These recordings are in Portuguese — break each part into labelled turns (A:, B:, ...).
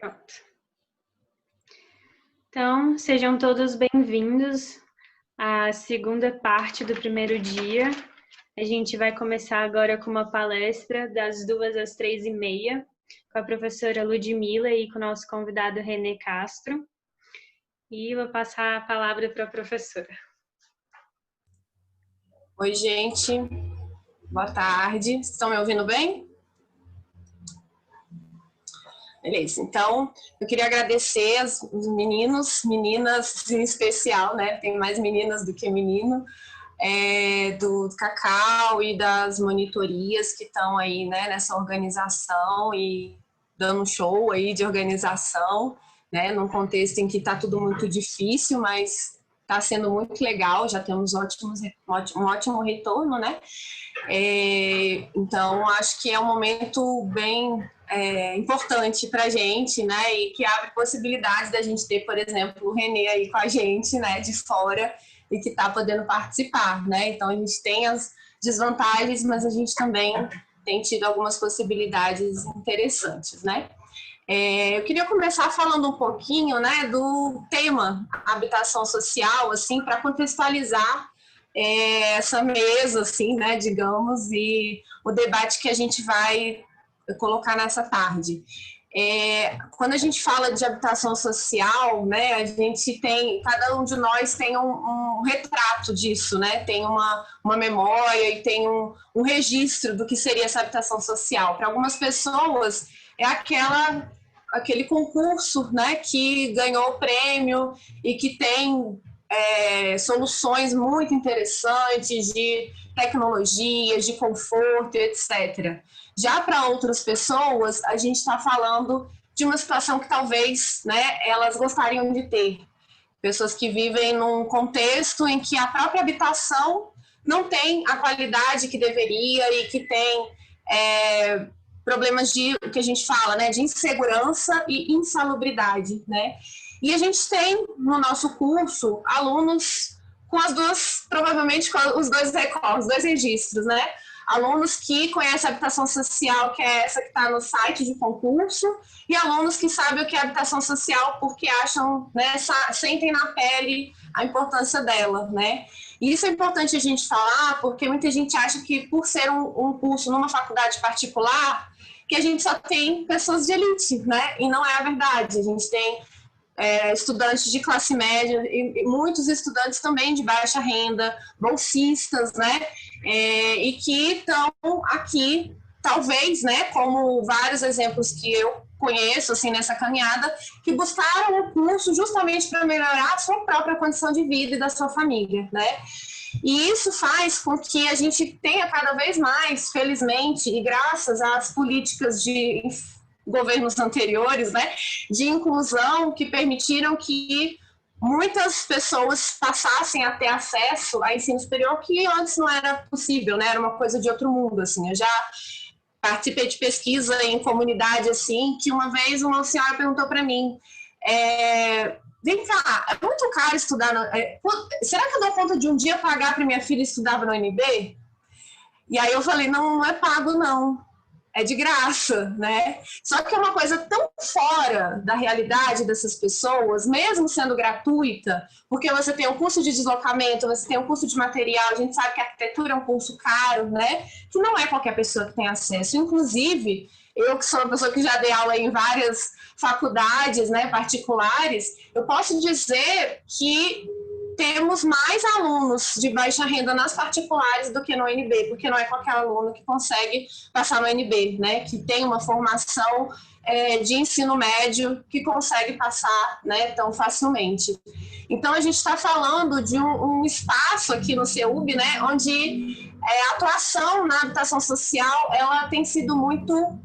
A: Pronto. Então, sejam todos bem-vindos à segunda parte do primeiro dia. A gente vai começar agora com uma palestra das 2 às 3h30, com a professora Ludmila e com o nosso convidado René Castro. E vou passar a palavra para a professora.
B: Oi, gente. Boa tarde. Estão me ouvindo bem? Beleza. Então, eu queria agradecer os meninos, meninas em especial, né? Tem mais meninas do que menino, do Cacau e das monitorias que estão aí, né, nessa organização e dando um show aí de organização, né? Num contexto em que está tudo muito difícil, mas está sendo muito legal, já temos um ótimo retorno, né? Então, acho que é um momento bem importante para a gente, né? E que abre possibilidades da gente ter, por exemplo, o René aí com a gente, né? De fora e que está podendo participar, né? Então, a gente tem as desvantagens, mas a gente também tem tido algumas possibilidades interessantes, né? Eu queria começar falando um pouquinho, né, do tema habitação social, assim, para contextualizar essa mesa, assim, né, digamos, e o debate que a gente vai colocar nessa tarde. Quando a gente fala de habitação social, né, a gente tem, cada um de nós tem um retrato disso, né, tem uma memória e tem um registro do que seria essa habitação social. Para algumas pessoas é aquele concurso, né, que ganhou o prêmio e que tem soluções muito interessantes de tecnologias, de conforto, etc. Já para outras pessoas, a gente está falando de uma situação que talvez, né, elas gostariam de ter. Pessoas que vivem num contexto em que a própria habitação não tem a qualidade que deveria e que tem problemas de, o que a gente fala, né, de insegurança e insalubridade, né? E a gente tem no nosso curso alunos com as duas, provavelmente com os dois recortes, os dois registros, né? Alunos que conhecem a habitação social, que é essa que está no site de concurso, e alunos que sabem o que é habitação social porque acham, né, sentem na pele a importância dela, né? E isso é importante a gente falar porque muita gente acha que por ser um curso numa faculdade particular, que a gente só tem pessoas de elite, né? E não é a verdade. A gente tem estudantes de classe média e muitos estudantes também de baixa renda, bolsistas, né? E que estão aqui, talvez, né? Como vários exemplos que eu conheço assim nessa caminhada, que buscaram o curso justamente para melhorar a sua própria condição de vida e da sua família, né? E isso faz com que a gente tenha cada vez mais, felizmente, e graças às políticas de governos anteriores, né, de inclusão que permitiram que muitas pessoas passassem a ter acesso a ensino superior que antes não era possível, né, era uma coisa de outro mundo, assim. Eu já participei de pesquisa em comunidade, assim, que uma vez uma senhora perguntou para mim, vem cá, é muito caro estudar, será que eu dou conta de um dia pagar para minha filha estudar no UNB? E aí eu falei, não é pago não, é de graça, né? Só que é uma coisa tão fora da realidade dessas pessoas, mesmo sendo gratuita, porque você tem um curso de deslocamento, você tem um curso de material, a gente sabe que a arquitetura é um curso caro, né? Que não é qualquer pessoa que tem acesso. Inclusive, eu que sou uma pessoa que já dei aula em várias faculdades, né, particulares, eu posso dizer que temos mais alunos de baixa renda nas particulares do que no UNB, porque não é qualquer aluno que consegue passar no UNB, né? Que tem uma formação de ensino médio que consegue passar, né, tão facilmente. Então, a gente está falando de um espaço aqui no CEUB, né, onde a atuação na habitação social ela tem sido muito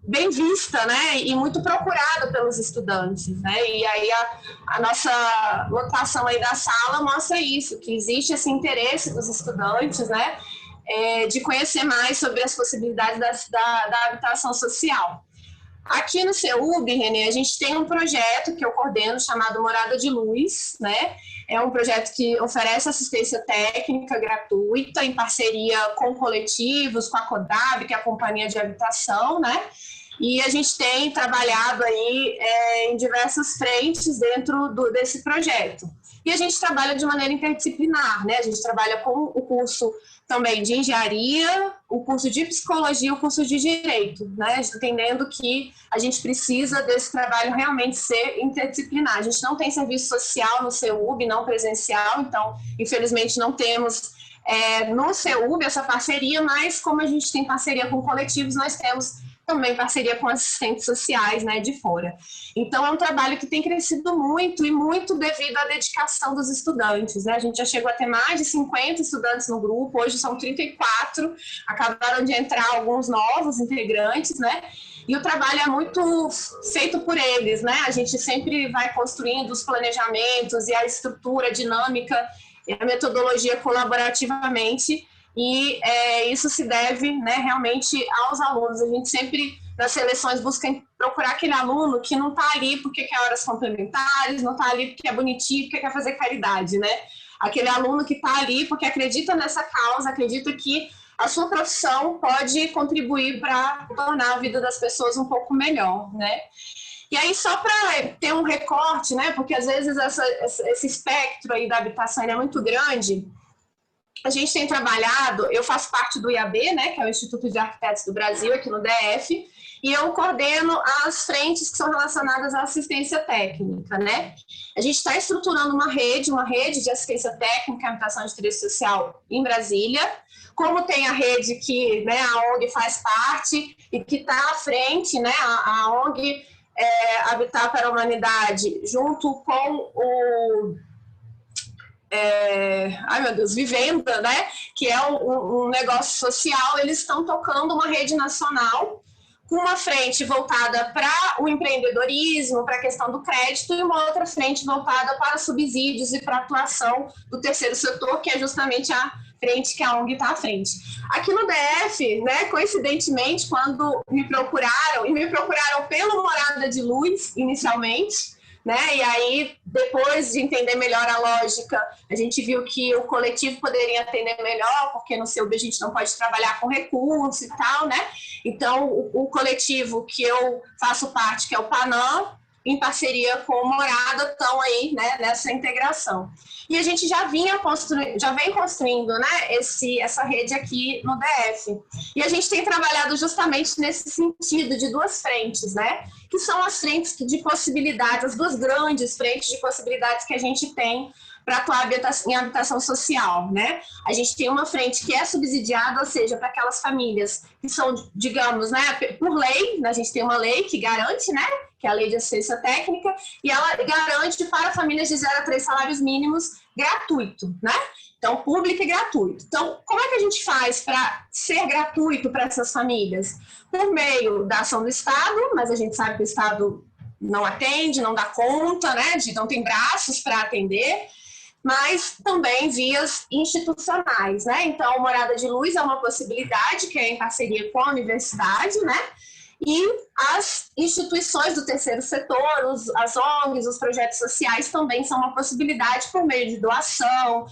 B: bem vista, né, e muito procurada pelos estudantes, né, e aí a nossa lotação aí da sala mostra isso, que existe esse interesse dos estudantes, né, de conhecer mais sobre as possibilidades da habitação social. Aqui no CEUB, René, a gente tem um projeto que eu coordeno chamado Morada de Luz, né? É um projeto que oferece assistência técnica gratuita em parceria com coletivos, com a CODAB, que é a Companhia de Habitação, né? E a gente tem trabalhado aí em diversas frentes dentro desse projeto. E a gente trabalha de maneira interdisciplinar, né? A gente trabalha com o curso também de engenharia, o curso de psicologia e o curso de direito, né? Entendendo que a gente precisa desse trabalho realmente ser interdisciplinar. A gente não tem serviço social no CEUB, não presencial, então, infelizmente, não temos no CEUB essa parceria, mas como a gente tem parceria com coletivos, nós temos também parceria com assistentes sociais, né, de fora. Então, é um trabalho que tem crescido muito, e muito devido à dedicação dos estudantes, né? A gente já chegou a ter mais de 50 estudantes no grupo, hoje são 34, acabaram de entrar alguns novos integrantes, né? E o trabalho é muito feito por eles, né? A gente sempre vai construindo os planejamentos e a estrutura, a dinâmica e a metodologia colaborativamente, e isso se deve, né, realmente aos alunos. A gente sempre, nas seleções, busca procurar aquele aluno que não está ali porque quer horas complementares, não está ali porque é bonitinho, porque quer fazer caridade, né? Aquele aluno que está ali porque acredita nessa causa, acredita que a sua profissão pode contribuir para tornar a vida das pessoas um pouco melhor, né? E aí, só para ter um recorte, né, porque às vezes esse espectro aí da habitação é muito grande, a gente tem trabalhado, eu faço parte do IAB, né, que é o Instituto de Arquitetos do Brasil, aqui no DF, e eu coordeno as frentes que são relacionadas à assistência técnica, né? A gente está estruturando uma rede de assistência técnica, habitação de interesse social em Brasília, como tem a rede que, né, a ONG faz parte e que está à frente, né, a ONG Habitat para a Humanidade, junto com o Vivenda, né, que é um negócio social. Eles estão tocando uma rede nacional com uma frente voltada para o empreendedorismo, para a questão do crédito, e uma outra frente voltada para subsídios e para a atuação do terceiro setor, que é justamente a frente que a ONG está à frente. Aqui no DF, né, coincidentemente, quando me procuraram pelo Morada de Luz, inicialmente, né? E aí, depois de entender melhor a lógica, a gente viu que o coletivo poderia atender melhor, porque no CEUB a gente não pode trabalhar com recurso e tal, né? Então, o coletivo que eu faço parte, que é o PANAM, em parceria com o Morada, estão aí, né, nessa integração. E a gente já vem construindo, né, essa rede aqui no DF. E a gente tem trabalhado justamente nesse sentido de duas frentes, né, que são as frentes de possibilidades, as duas grandes frentes de possibilidades que a gente tem para atuar em habitação social, né? A gente tem uma frente que é subsidiada, ou seja, para aquelas famílias que são, digamos, né, por lei, a gente tem uma lei que garante, né, que é a Lei de Assistência Técnica, e ela garante para famílias de 0 a 3 salários mínimos gratuito, né? Então, público e gratuito. Então, como é que a gente faz para ser gratuito para essas famílias? Por meio da ação do Estado, mas a gente sabe que o Estado não atende, não dá conta, né, não tem braços para atender, mas também vias institucionais, né? Então, Morada de Luz é uma possibilidade, que é em parceria com a universidade, né? E as instituições do terceiro setor, as ONGs, os projetos sociais também são uma possibilidade por meio de doação,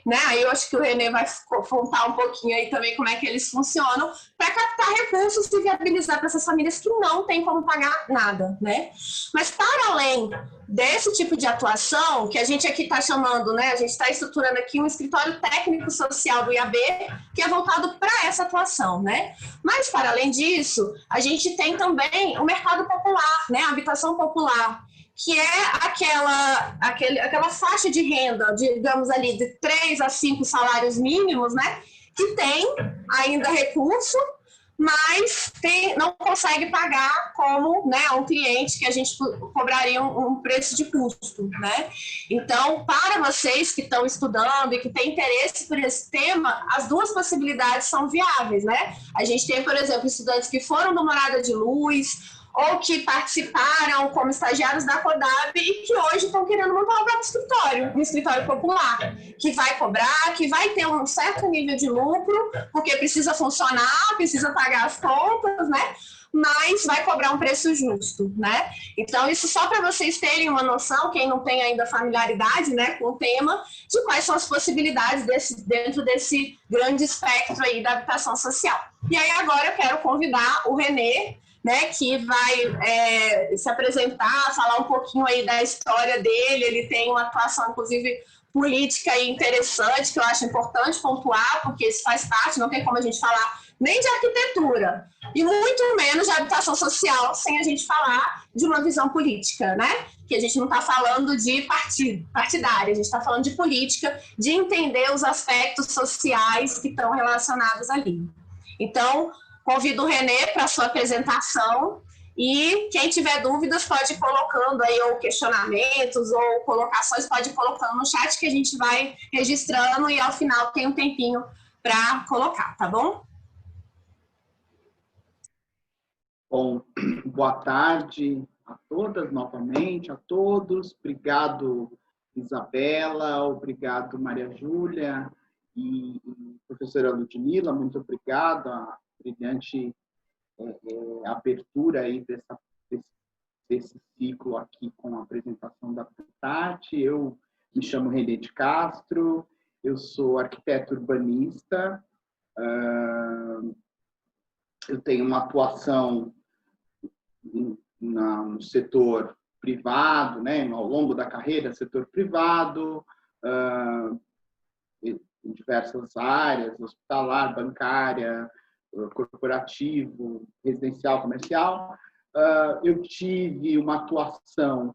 B: né? Aí eu acho que o Renê vai contar um pouquinho aí também como é que eles funcionam, para captar recursos e viabilizar para essas famílias que não têm como pagar nada, né? Mas para além desse tipo de atuação, que a gente aqui está chamando, né? A gente está estruturando aqui um escritório técnico social do IAB, que é voltado para essa atuação, né? Mas, para além disso, a gente tem também o mercado popular, né? A habitação popular, que é aquela faixa de renda, digamos ali, de 3 a 5 salários mínimos, né? Que tem ainda recurso, mas não consegue pagar como, né, um cliente que a gente cobraria um preço de custo, né? Então, para vocês que estão estudando e que têm interesse por esse tema, as duas possibilidades são viáveis, né? A gente tem, por exemplo, estudantes que foram do Morada de Luz ou que participaram como estagiários da CODAB e que hoje estão querendo montar um próprio escritório, um escritório popular, que vai cobrar, que vai ter um certo nível de lucro, porque precisa funcionar, precisa pagar as contas, né? Mas vai cobrar um preço justo, né? Então, isso só para vocês terem uma noção, quem não tem ainda familiaridade, né, com o tema, de quais são as possibilidades dentro desse grande espectro aí da habitação social. E aí agora eu quero convidar o Renê, né, que vai se apresentar, falar um pouquinho aí da história dele. Ele tem uma atuação, inclusive, política interessante, que eu acho importante pontuar, porque isso faz parte, não tem como a gente falar nem de arquitetura, e muito menos de habitação social, sem a gente falar de uma visão política, né? Que a gente não está falando de partidária, a gente está falando de política, de entender os aspectos sociais que estão relacionados ali. Então, convido o René para a sua apresentação, e quem tiver dúvidas pode ir colocando aí, ou questionamentos, ou colocações, pode ir colocando no chat que a gente vai registrando, e ao final tem um tempinho para colocar, tá bom?
C: Bom, boa tarde a todas novamente, a todos. Obrigado, Isabela, obrigado, Maria Júlia e professora Ludmila, muito obrigado, a brilhante abertura aí desse ciclo aqui com a apresentação da Tati. Eu me chamo René de Castro, eu sou arquiteto urbanista, eu tenho uma atuação no setor privado, né, ao longo da carreira, setor privado, em diversas áreas, hospitalar, bancária, corporativo, residencial, comercial. Eu tive uma atuação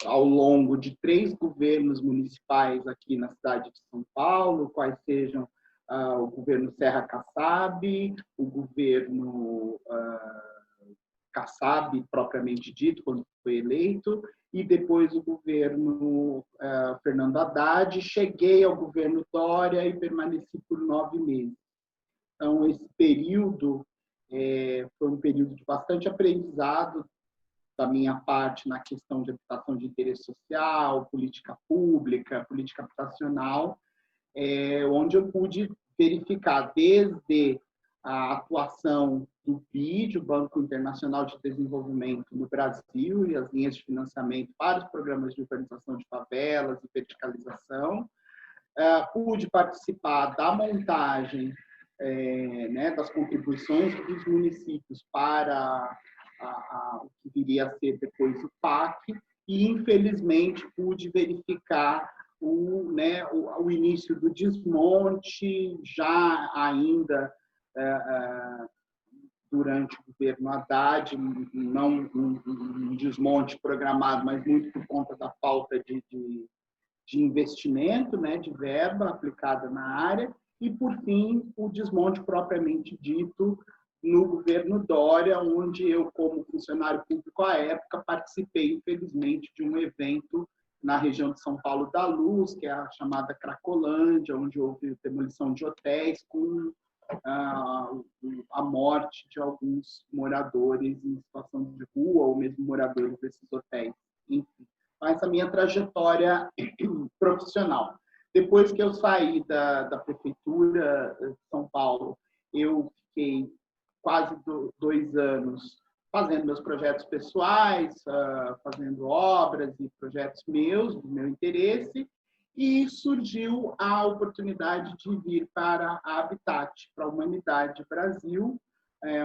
C: ao longo de 3 governos municipais aqui na cidade de São Paulo, quais sejam o governo Serra Kassab, o governo Kassab, propriamente dito, quando foi eleito, e depois o governo Fernando Haddad. Cheguei ao governo Dória e permaneci por 9 meses. Então, esse período foi um período de bastante aprendizado da minha parte na questão de habitação de interesse social, política pública, política habitacional, onde eu pude verificar desde a atuação do BID, o Banco Internacional de Desenvolvimento no Brasil, e as linhas de financiamento para os programas de urbanização de favelas e verticalização. Pude participar da montagem das contribuições dos municípios para o que viria a ser depois o PAC, e, infelizmente, pude verificar o início do desmonte, já ainda durante o governo Haddad, não um desmonte programado, mas muito por conta da falta de investimento, né, de verba aplicada na área, e, por fim, o desmonte propriamente dito no governo Dória, onde eu, como funcionário público à época, participei, infelizmente, de um evento na região de São Paulo da Luz, que é a chamada Cracolândia, onde houve demolição de hotéis com a morte de alguns moradores em situação de rua, ou mesmo moradores desses hotéis. Enfim, essa minha trajetória profissional. Depois que eu saí da Prefeitura de São Paulo, eu fiquei quase 2 anos fazendo meus projetos pessoais, fazendo obras e projetos meus, do meu interesse, e surgiu a oportunidade de vir para a Habitat, para a Humanidade Brasil,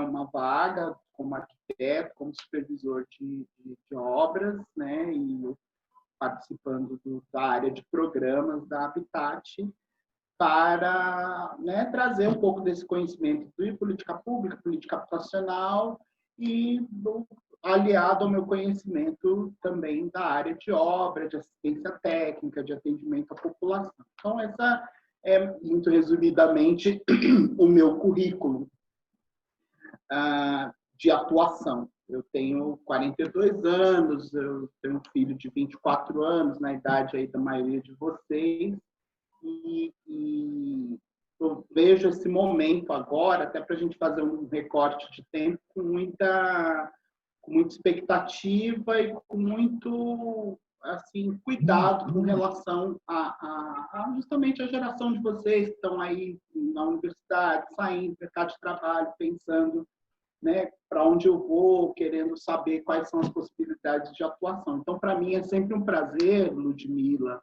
C: uma vaga como arquiteto, como supervisor de obras, né, e participando da área de programas da Habitat, para, né, trazer um pouco desse conhecimento de política pública, política habitacional, e aliado ao meu conhecimento também da área de obra, de assistência técnica, de atendimento à população. Então, essa é, muito resumidamente, o meu currículo de atuação. Eu tenho 42 anos, eu tenho um filho de 24 anos, na idade aí da maioria de vocês, e eu vejo esse momento agora, até para a gente fazer um recorte de tempo, com muita expectativa e com muito assim, cuidado com relação justamente a geração de vocês que estão aí na universidade, saindo do mercado de trabalho, pensando, né, para onde eu vou, querendo saber quais são as possibilidades de atuação. Então, para mim, é sempre um prazer, Ludmila,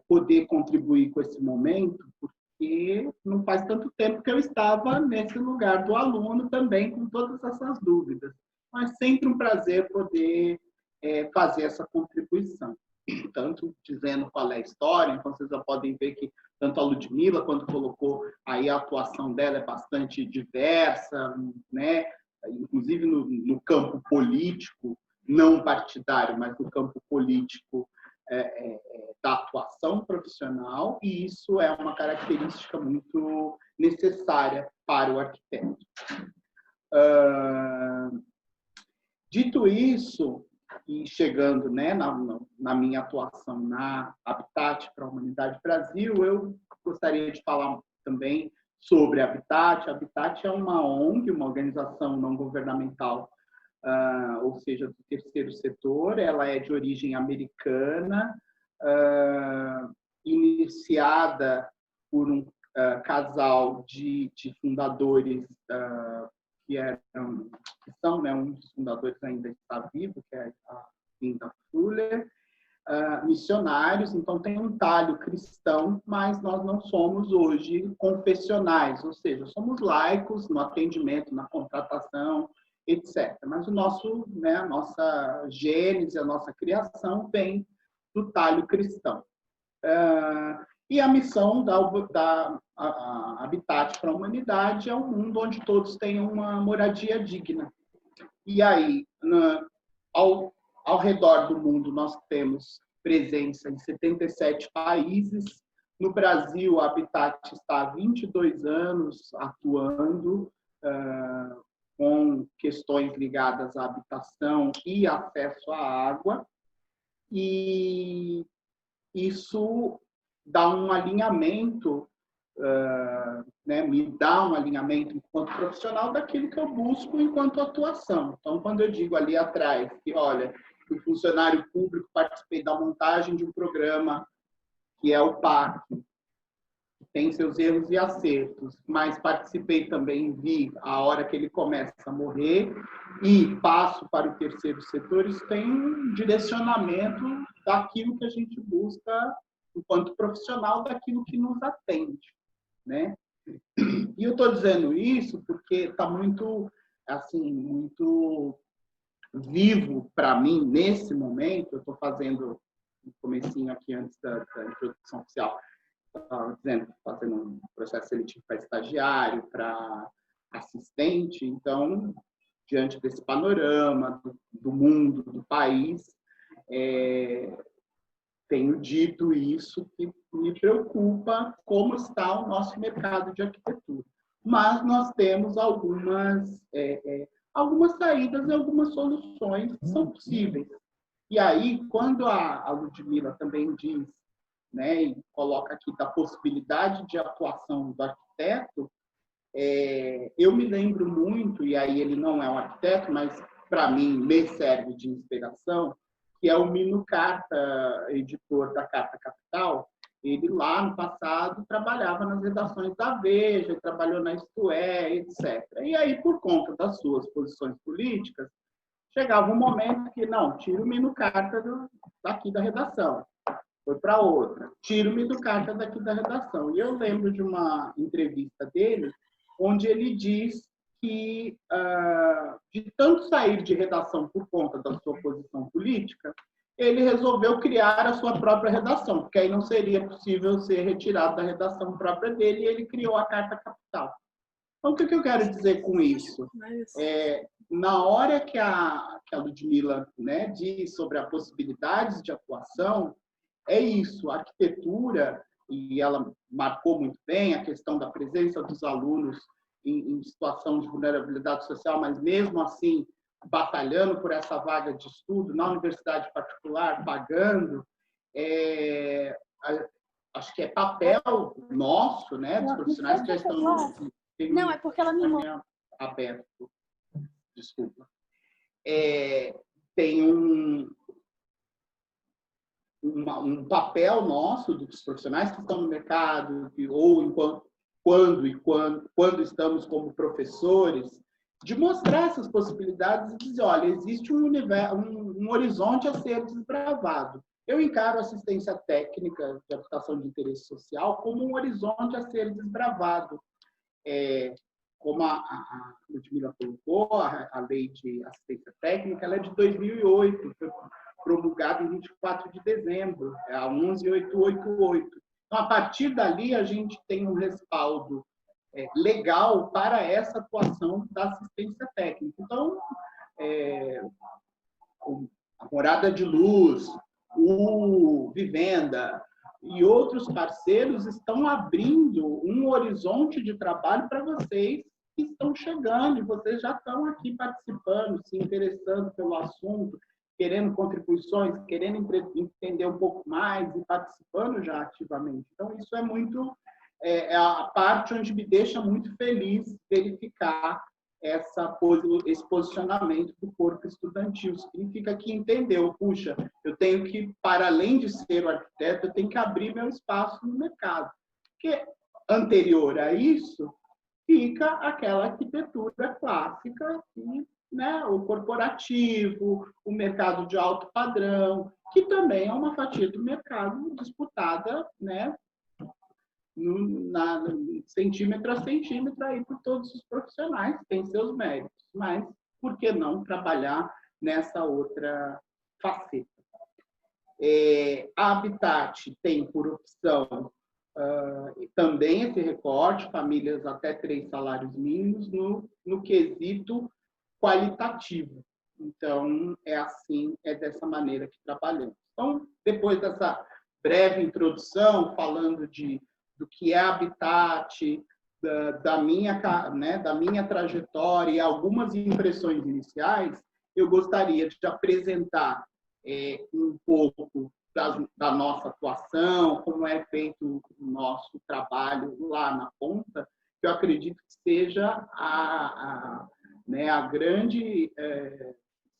C: poder contribuir com esse momento, porque não faz tanto tempo que eu estava nesse lugar do aluno também, com todas essas dúvidas. Mas sempre um prazer poder fazer essa contribuição. Tanto dizendo qual é a história, então vocês já podem ver que tanto a Ludmila, quando colocou aí a atuação dela é bastante diversa, né? Inclusive no campo político, não partidário, mas no campo político da atuação profissional, e isso é uma característica muito necessária para o arquiteto. Dito isso, e chegando, né, na minha atuação na Habitat para a Humanidade Brasil, eu gostaria de falar também sobre a Habitat. A Habitat é uma ONG, uma organização não governamental, ou seja, do terceiro setor. Ela é de origem americana, iniciada por um casal de fundadores que são, né, um dos fundadores ainda está vivo, que é a Linda Fuller, missionários, então tem um talho cristão, mas nós não somos hoje confessionais, ou seja, somos laicos no atendimento, na contratação, etc. Mas o nosso, né, a nossa gênese, a nossa criação vem do talho cristão. E a missão da Habitat para a Humanidade é um mundo onde todos tenham uma moradia digna. E aí, ao redor do mundo, nós temos presença em 77 países. No Brasil, a Habitat está há 22 anos atuando com questões ligadas à habitação e acesso à água. E isso dá um alinhamento, né, me dá um alinhamento enquanto profissional daquilo que eu busco enquanto atuação. Então, quando eu digo ali atrás que, olha, fui funcionário público, participei da montagem de um programa que é o PAC, que tem seus erros e acertos, mas participei também, vi a hora que ele começa a morrer e passo para o terceiro setor, isso tem um direcionamento daquilo que a gente busca enquanto profissional, daquilo que nos atende, né? E eu estou dizendo isso porque está muito, assim, muito vivo para mim nesse momento. Eu estou fazendo um comecinho aqui antes da introdução oficial, estava dizendo, fazendo um processo seletivo para estagiário, para assistente. Então, diante desse panorama do mundo, do país, tenho dito isso, que me preocupa como está o nosso mercado de arquitetura. Mas nós temos algumas saídas e algumas soluções que são possíveis. E aí, quando a Ludmila também diz, né, e coloca aqui da possibilidade de atuação do arquiteto, eu me lembro muito, e aí ele não é um arquiteto, mas para mim me serve de inspiração, que é o Mino Carta, editor da Carta Capital. Ele, lá no passado, trabalhava nas redações da Veja, trabalhou na Isto É, etc. E aí, por conta das suas posições políticas, chegava um momento que, não, tira o Mino Carta daqui da redação, foi para outra, tira o Mino Carta daqui da redação. E eu lembro de uma entrevista dele, onde ele diz que, de tanto sair de redação por conta da sua posição política, ele resolveu criar a sua própria redação, porque aí não seria possível ser retirado da redação própria dele, e ele criou a Carta Capital. Então, o que eu quero dizer com isso? Na hora que a Ludmila, né, diz sobre as possibilidades de atuação, é isso, a arquitetura, e ela marcou muito bem a questão da presença dos alunos em situação de vulnerabilidade social, mas mesmo assim batalhando por essa vaga de estudo na universidade particular, pagando, acho que é papel nosso, né, dos profissionais que já estão...
D: Não, é porque ela me mandou.
C: Aberto, desculpa. Tem um papel nosso dos profissionais que estão no mercado, ou quando estamos como professores, de mostrar essas possibilidades e dizer, olha, existe um horizonte a ser desbravado. Eu encaro a assistência técnica de habitação de interesse social como um horizonte a ser desbravado. Como a Ludmila colocou, a lei de assistência técnica ela é de 2008, foi promulgada em 24 de dezembro, é a 11888. Então, a partir dali, a gente tem um respaldo legal para essa atuação da assistência técnica. Então, a Morada de Luz, o Vivenda e outros parceiros estão abrindo um horizonte de trabalho para vocês que estão chegando, e vocês já estão aqui participando, se interessando pelo assunto, querendo contribuições, querendo entender um pouco mais e participando já ativamente. Então, isso é muito a parte onde me deixa muito feliz verificar esse posicionamento do corpo estudantil. Significa que entendeu, puxa, eu tenho que, para além de ser o arquiteto, eu tenho que abrir meu espaço no mercado. Porque anterior a isso, fica aquela arquitetura clássica, e, né, o corporativo, o mercado de alto padrão, que também é uma fatia do mercado disputada, né, centímetro a centímetro aí por todos os profissionais, tem seus méritos, mas por que não trabalhar nessa outra faceta? A Habitat tem por opção também esse recorte, famílias até 3 salários mínimos, no quesito qualitativo. Então, é dessa maneira que trabalhamos. Então, depois dessa breve introdução, falando do que é Habitat, da minha trajetória e algumas impressões iniciais, eu gostaria de apresentar um pouco da nossa atuação, como é feito o nosso trabalho lá na ponta, que eu acredito que seja a grande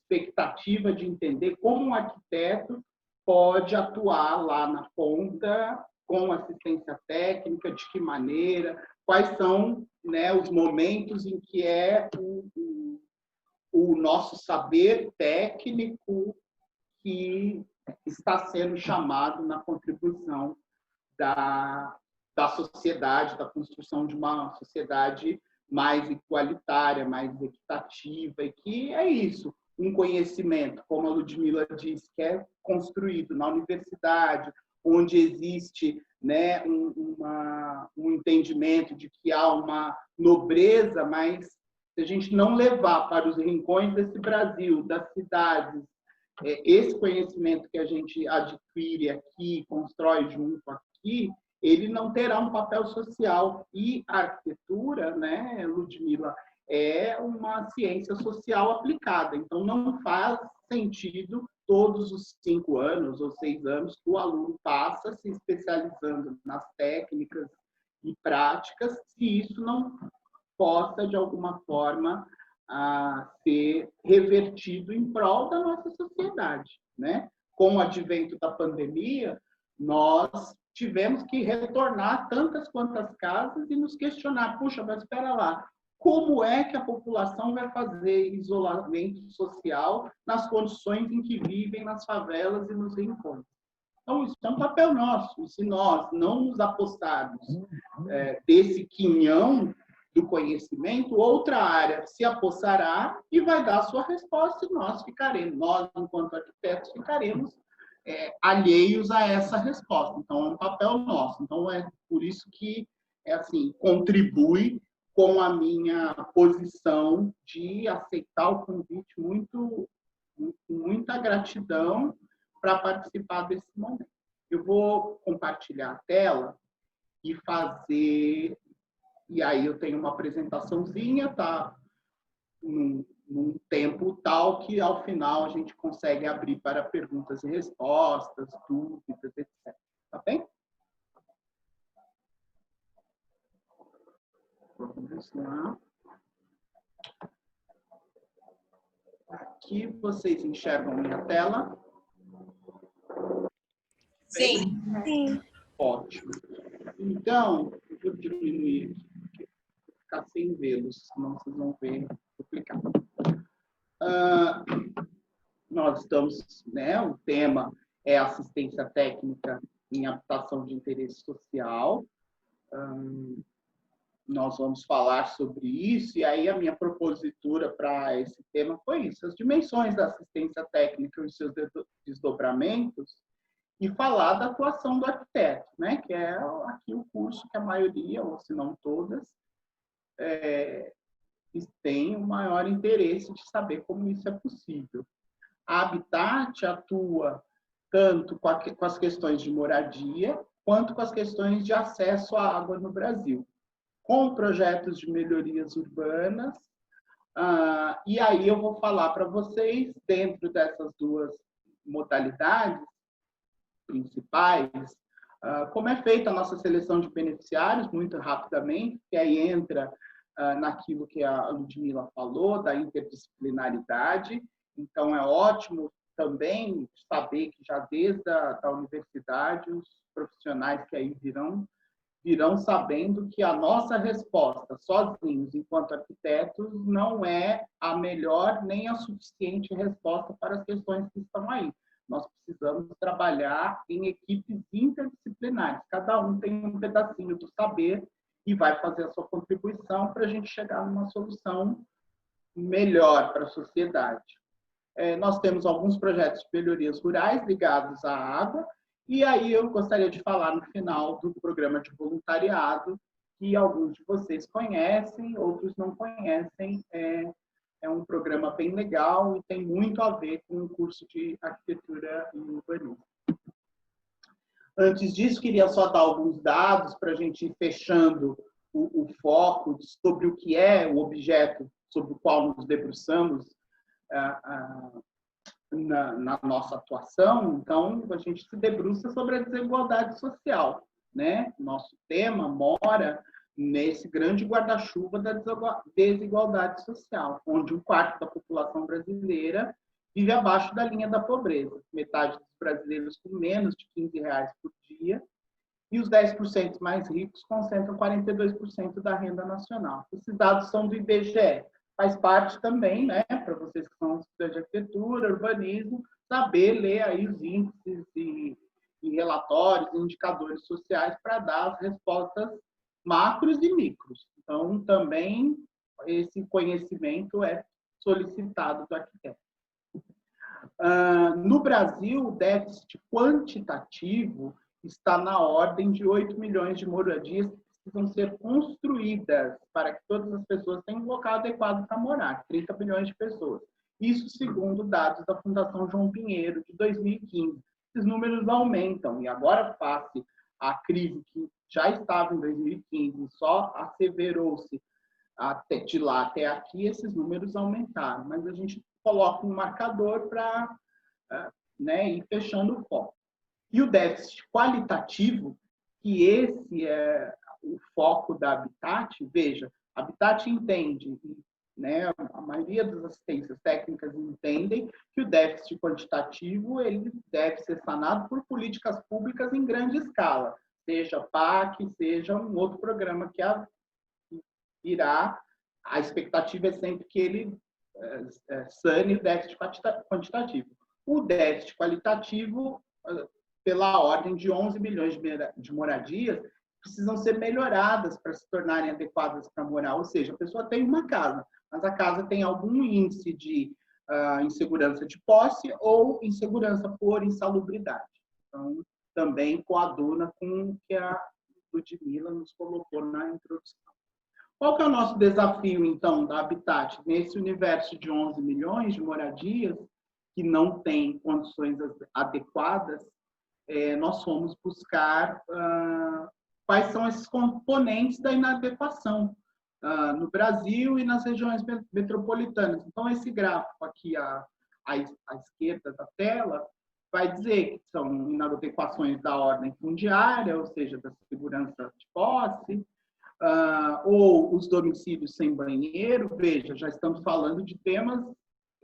C: expectativa de entender como um arquiteto pode atuar lá na ponta com assistência técnica, de que maneira, quais são, né, os momentos em que o nosso saber técnico que está sendo chamado na contribuição da sociedade, da construção de uma sociedade mais igualitária, mais equitativa, e que é isso, um conhecimento, como a Ludmila disse, que é construído na universidade, onde existe, né, um entendimento de que há uma nobreza, mas se a gente não levar para os rincões desse Brasil, das cidades, esse conhecimento que a gente adquire aqui, constrói junto aqui, ele não terá um papel social. E a arquitetura, né, Ludmila, é uma ciência social aplicada. Então, não faz sentido todos os 5 anos ou 6 anos que o aluno passa se especializando nas técnicas e práticas, se isso não possa, de alguma forma, ser revertido em prol da nossa sociedade, né? Com o advento da pandemia, nós tivemos que retornar tantas quantas casas e nos questionar, puxa, mas espera lá, como é que a população vai fazer isolamento social nas condições em que vivem nas favelas e nos rincões? Então, isso é um papel nosso. E se nós não nos apostarmos desse quinhão do conhecimento, outra área se apossará e vai dar a sua resposta, e nós, enquanto arquitetos, ficaremos alheios a essa resposta. Então, é um papel nosso. Então, é por isso que contribui com a minha posição de aceitar o convite com muita gratidão para participar desse momento. Eu vou compartilhar a tela e fazer... E aí eu tenho uma apresentaçãozinha, tá? Num tempo tal que, ao final, a gente consegue abrir para perguntas e respostas, dúvidas, etc. Tá bem? Vamos lá. Aqui vocês enxergam minha tela?
B: Sim.
D: Sim.
C: Ótimo. Então, eu vou diminuir aqui, porque vou ficar sem vê-los, senão vocês vão ver duplicado. Nós estamos, né, o tema é assistência técnica em habitação de interesse social. Nós vamos falar sobre isso, e aí a minha propositura para esse tema foi isso, as dimensões da assistência técnica e os seus desdobramentos, e falar da atuação do arquiteto, né? Que é aqui o curso que a maioria, ou se não todas, tem o maior interesse de saber como isso é possível. A Habitat atua tanto com as questões de moradia, quanto com as questões de acesso à água no Brasil, com projetos de melhorias urbanas. E aí eu vou falar para vocês, dentro dessas duas modalidades principais, como é feita a nossa seleção de beneficiários, muito rapidamente, que aí entra naquilo que a Ludmila falou, da interdisciplinaridade. Então, é ótimo também saber que já desde a universidade, os profissionais que aí virão sabendo que a nossa resposta, sozinhos, enquanto arquitetos, não é a melhor nem a suficiente resposta para as questões que estão aí. Nós precisamos trabalhar em equipes interdisciplinares. Cada um tem um pedacinho do saber e vai fazer a sua contribuição para a gente chegar numa solução melhor para a sociedade. Nós temos alguns projetos de melhorias rurais ligados à água, e aí eu gostaria de falar no final do programa de voluntariado, que alguns de vocês conhecem, outros não conhecem. É um programa bem legal e tem muito a ver com o curso de arquitetura e urbanismo. Antes disso, queria só dar alguns dados para a gente ir fechando o foco sobre o que é o objeto sobre o qual nos debruçamos na nossa atuação. Então, a gente se debruça sobre a desigualdade social, né? Nosso tema mora nesse grande guarda-chuva da desigualdade social, onde 1/4 da população brasileira vive abaixo da linha da pobreza. Metade dos brasileiros com menos de R$15 por dia, e os 10% mais ricos concentram 42% da renda nacional. Esses dados são do IBGE. Faz parte também, né, para vocês que são estudantes de arquitetura, urbanismo, saber ler aí os índices e relatórios, indicadores sociais para dar as respostas macros e micros. Então, também esse conhecimento é solicitado do arquiteto. No Brasil, o déficit quantitativo está na ordem de 8 milhões de moradias que precisam ser construídas para que todas as pessoas tenham um local adequado para morar, 30 milhões de pessoas. Isso segundo dados da Fundação João Pinheiro, de 2015. Esses números aumentam, e agora, face à crise que já estava em 2015, só asseverou-se de lá até aqui, esses números aumentaram. Mas a gente coloca um marcador para ir fechando o foco. E o déficit qualitativo, que esse é o foco da Habitat, veja, a Habitat entende, né, a maioria das assistências técnicas entendem que o déficit quantitativo ele deve ser sanado por políticas públicas em grande escala, seja PAC, seja um outro programa que irá. A expectativa é sempre que ele sane o déficit quantitativo. O déficit qualitativo, pela ordem de 11 milhões de moradias, precisam ser melhoradas para se tornarem adequadas para morar. Ou seja, a pessoa tem uma casa, mas a casa tem algum índice de insegurança de posse ou insegurança por insalubridade. Então, também coaduna com o que a Ludmila nos colocou na introdução. Qual que é o nosso desafio, então, da Habitat? Nesse universo de 11 milhões de moradias, que não tem condições adequadas, nós fomos buscar quais são esses componentes da inadequação no Brasil e nas regiões metropolitanas. Então, esse gráfico aqui à esquerda da tela vai dizer que são inadequações da ordem fundiária, ou seja, da segurança de posse, ou os domicílios sem banheiro. Veja, já estamos falando de temas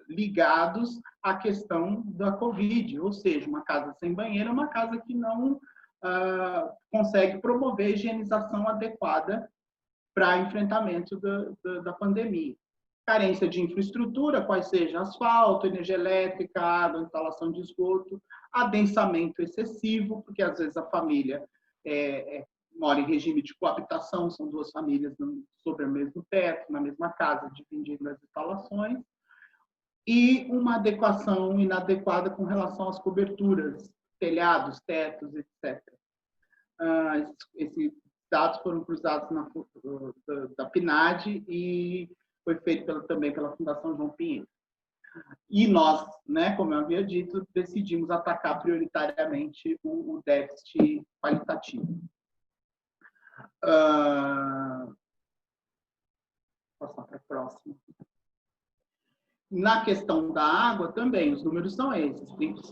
C: ligados à questão da Covid, ou seja, uma casa sem banheiro é uma casa que não consegue promover a higienização adequada para enfrentamento da pandemia. carência de infraestrutura, quais sejam asfalto, energia elétrica, água, instalação de esgoto, adensamento excessivo, porque às vezes a família mora em regime de coabitação, são duas famílias sob o mesmo teto, na mesma casa, dividindo as instalações, e uma adequação inadequada com relação às coberturas, telhados, tetos, etc. Esses dados foram cruzados da PNAD e foi feito também pela Fundação João Pinheiro. E nós, né, como eu havia dito, decidimos atacar prioritariamente o déficit qualitativo. Passar para a próxima. Na questão da água também, os números são esses.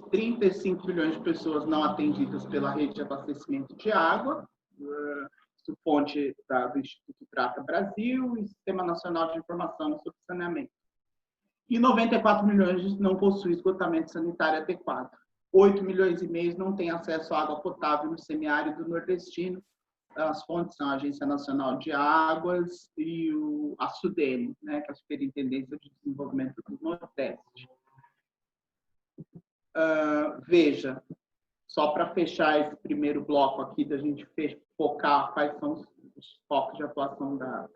C: 35 milhões de pessoas não atendidas pela rede de abastecimento de água, fonte do Instituto Trata Brasil e Sistema Nacional de Informação sobre Saneamento. E 94 milhões não possuem esgotamento sanitário adequado. 8 milhões e meio não têm acesso à água potável no semiárido nordestino. As fontes são a Agência Nacional de Águas e a SUDENE, né, que é a Superintendência de Desenvolvimento do Nordeste. Veja, só para fechar esse primeiro bloco aqui, da gente focar quais são os focos de atuação da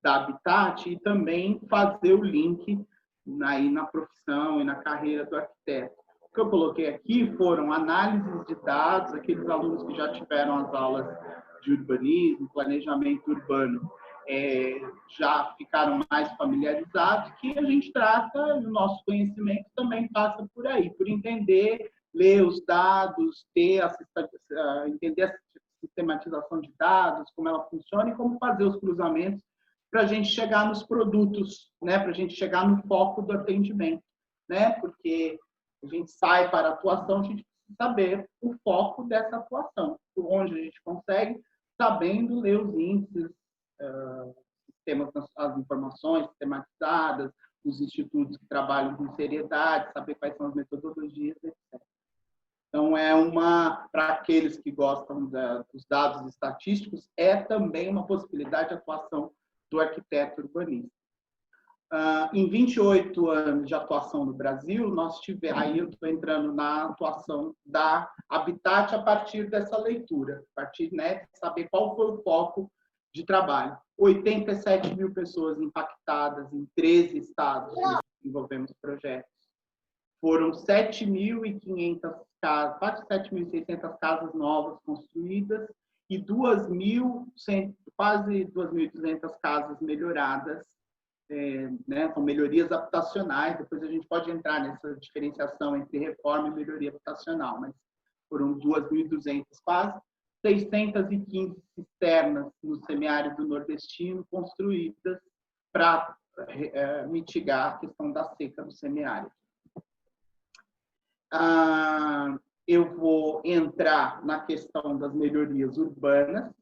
C: Habitat e também fazer o link na profissão e na carreira do arquiteto. O que eu coloquei aqui foram análises de dados, aqueles alunos que já tiveram as aulas de urbanismo, planejamento urbano, já ficaram mais familiarizados, que a gente trata, o nosso conhecimento também passa por aí, por entender, ler os dados, entender a sistematização de dados, como ela funciona e como fazer os cruzamentos para a gente chegar nos produtos, né? Para a gente chegar no foco do atendimento, né? Porque a gente sai para a atuação, a gente precisa saber o foco dessa atuação, por onde a gente consegue, sabendo ler os índices, as informações sistematizadas, os institutos que trabalham com seriedade, saber quais são as metodologias, etc. Então, para aqueles que gostam dos dados estatísticos, é também uma possibilidade de atuação do arquiteto urbanista. Em 28 anos de atuação no Brasil, nós tivemos, aí eu estou entrando na atuação da Habitat a partir dessa leitura, a partir, né, de saber qual foi o foco de trabalho. 87 mil pessoas impactadas em 13 estados, nós desenvolvemos projetos. Foram 7.500 casas, quase 7.600 casas novas construídas e quase 2.200 casas melhoradas, né? São melhorias habitacionais, depois a gente pode entrar nessa diferenciação entre reforma e melhoria habitacional, mas foram 2.200 quase, 615 cisternas no semiárido nordestino construídas para mitigar a questão da seca no semiárido. Eu vou entrar na questão das melhorias urbanas,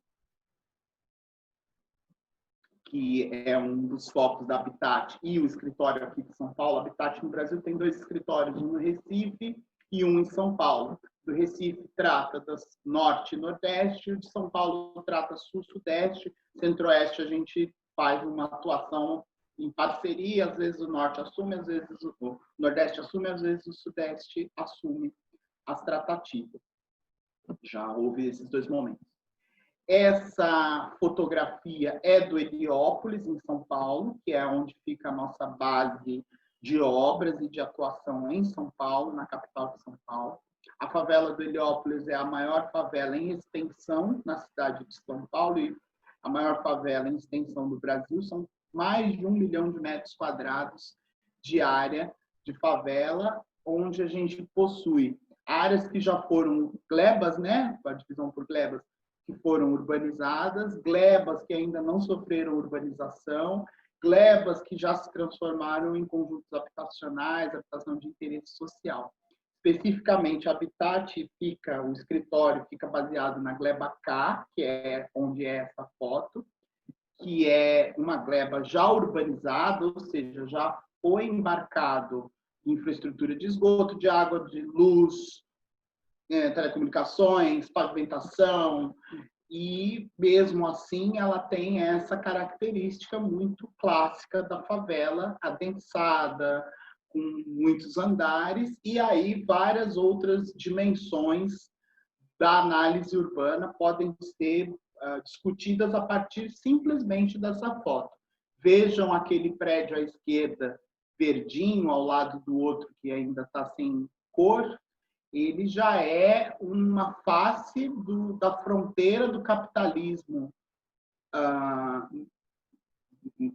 C: que é um dos focos da Habitat e o escritório aqui de São Paulo. A Habitat no Brasil tem 2 escritórios, um no Recife e um em São Paulo. Do Recife trata das Norte e Nordeste, o de São Paulo trata Sul, Sudeste, Centro-Oeste a gente faz uma atuação em parceria, às vezes o Norte assume, às vezes o Nordeste assume, às vezes o Sudeste assume as tratativas. Já houve esses 2 momentos. Essa fotografia é do Heliópolis, em São Paulo, que é onde fica a nossa base de obras e de atuação em São Paulo, na capital de São Paulo. A favela do Heliópolis é a maior favela em extensão na cidade de São Paulo e a maior favela em extensão do Brasil. São mais de 1 milhão de metros quadrados de área de favela, onde a gente possui áreas que já foram glebas, né? A divisão por glebas, que foram urbanizadas, glebas que ainda não sofreram urbanização, glebas que já se transformaram em conjuntos habitacionais, habitação de interesse social. Especificamente, a Habitat o escritório fica baseado na gleba K, que é onde é essa foto, que é uma gleba já urbanizada, ou seja, já foi embarcado infraestrutura de esgoto, de água, de luz, telecomunicações, pavimentação, e, mesmo assim, ela tem essa característica muito clássica da favela, adensada, com muitos andares, e aí várias outras dimensões da análise urbana podem ser discutidas a partir simplesmente dessa foto. Vejam aquele prédio à esquerda, verdinho, ao lado do outro que ainda está sem cor. Ele já é uma face da fronteira do capitalismo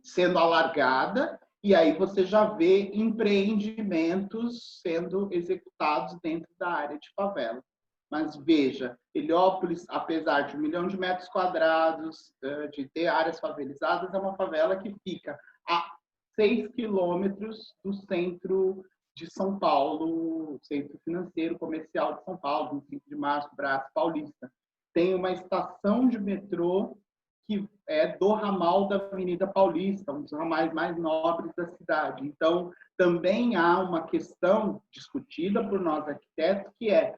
C: sendo alargada, e aí você já vê empreendimentos sendo executados dentro da área de favela. Mas veja, Heliópolis, apesar de 1 milhão de metros quadrados, de ter áreas favelizadas, é uma favela que fica a 6 quilômetros do centro de São Paulo, centro financeiro comercial de São Paulo, 25 de março, Brás Paulista. Tem uma estação de metrô que é do ramal da Avenida Paulista, um dos ramais mais nobres da cidade. Então, também há uma questão discutida por nós arquitetos, que é,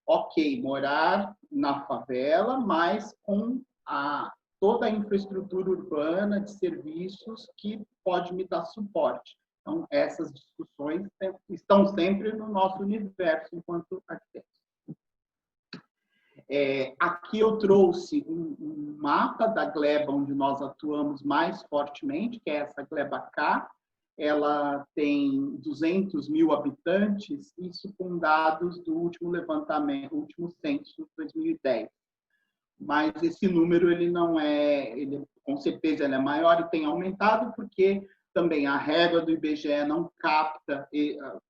C: ok, morar na favela, mas com toda a infraestrutura urbana de serviços que pode me dar suporte. Então, essas discussões estão sempre no nosso universo enquanto arquitetos. Aqui eu trouxe um mapa da gleba onde nós atuamos mais fortemente, que é essa gleba K. Ela tem 200 mil habitantes, isso com dados do último levantamento, último censo de 2010. Mas esse número, ele não é, com certeza ele é maior e tem aumentado, porque também a régua do IBGE não capta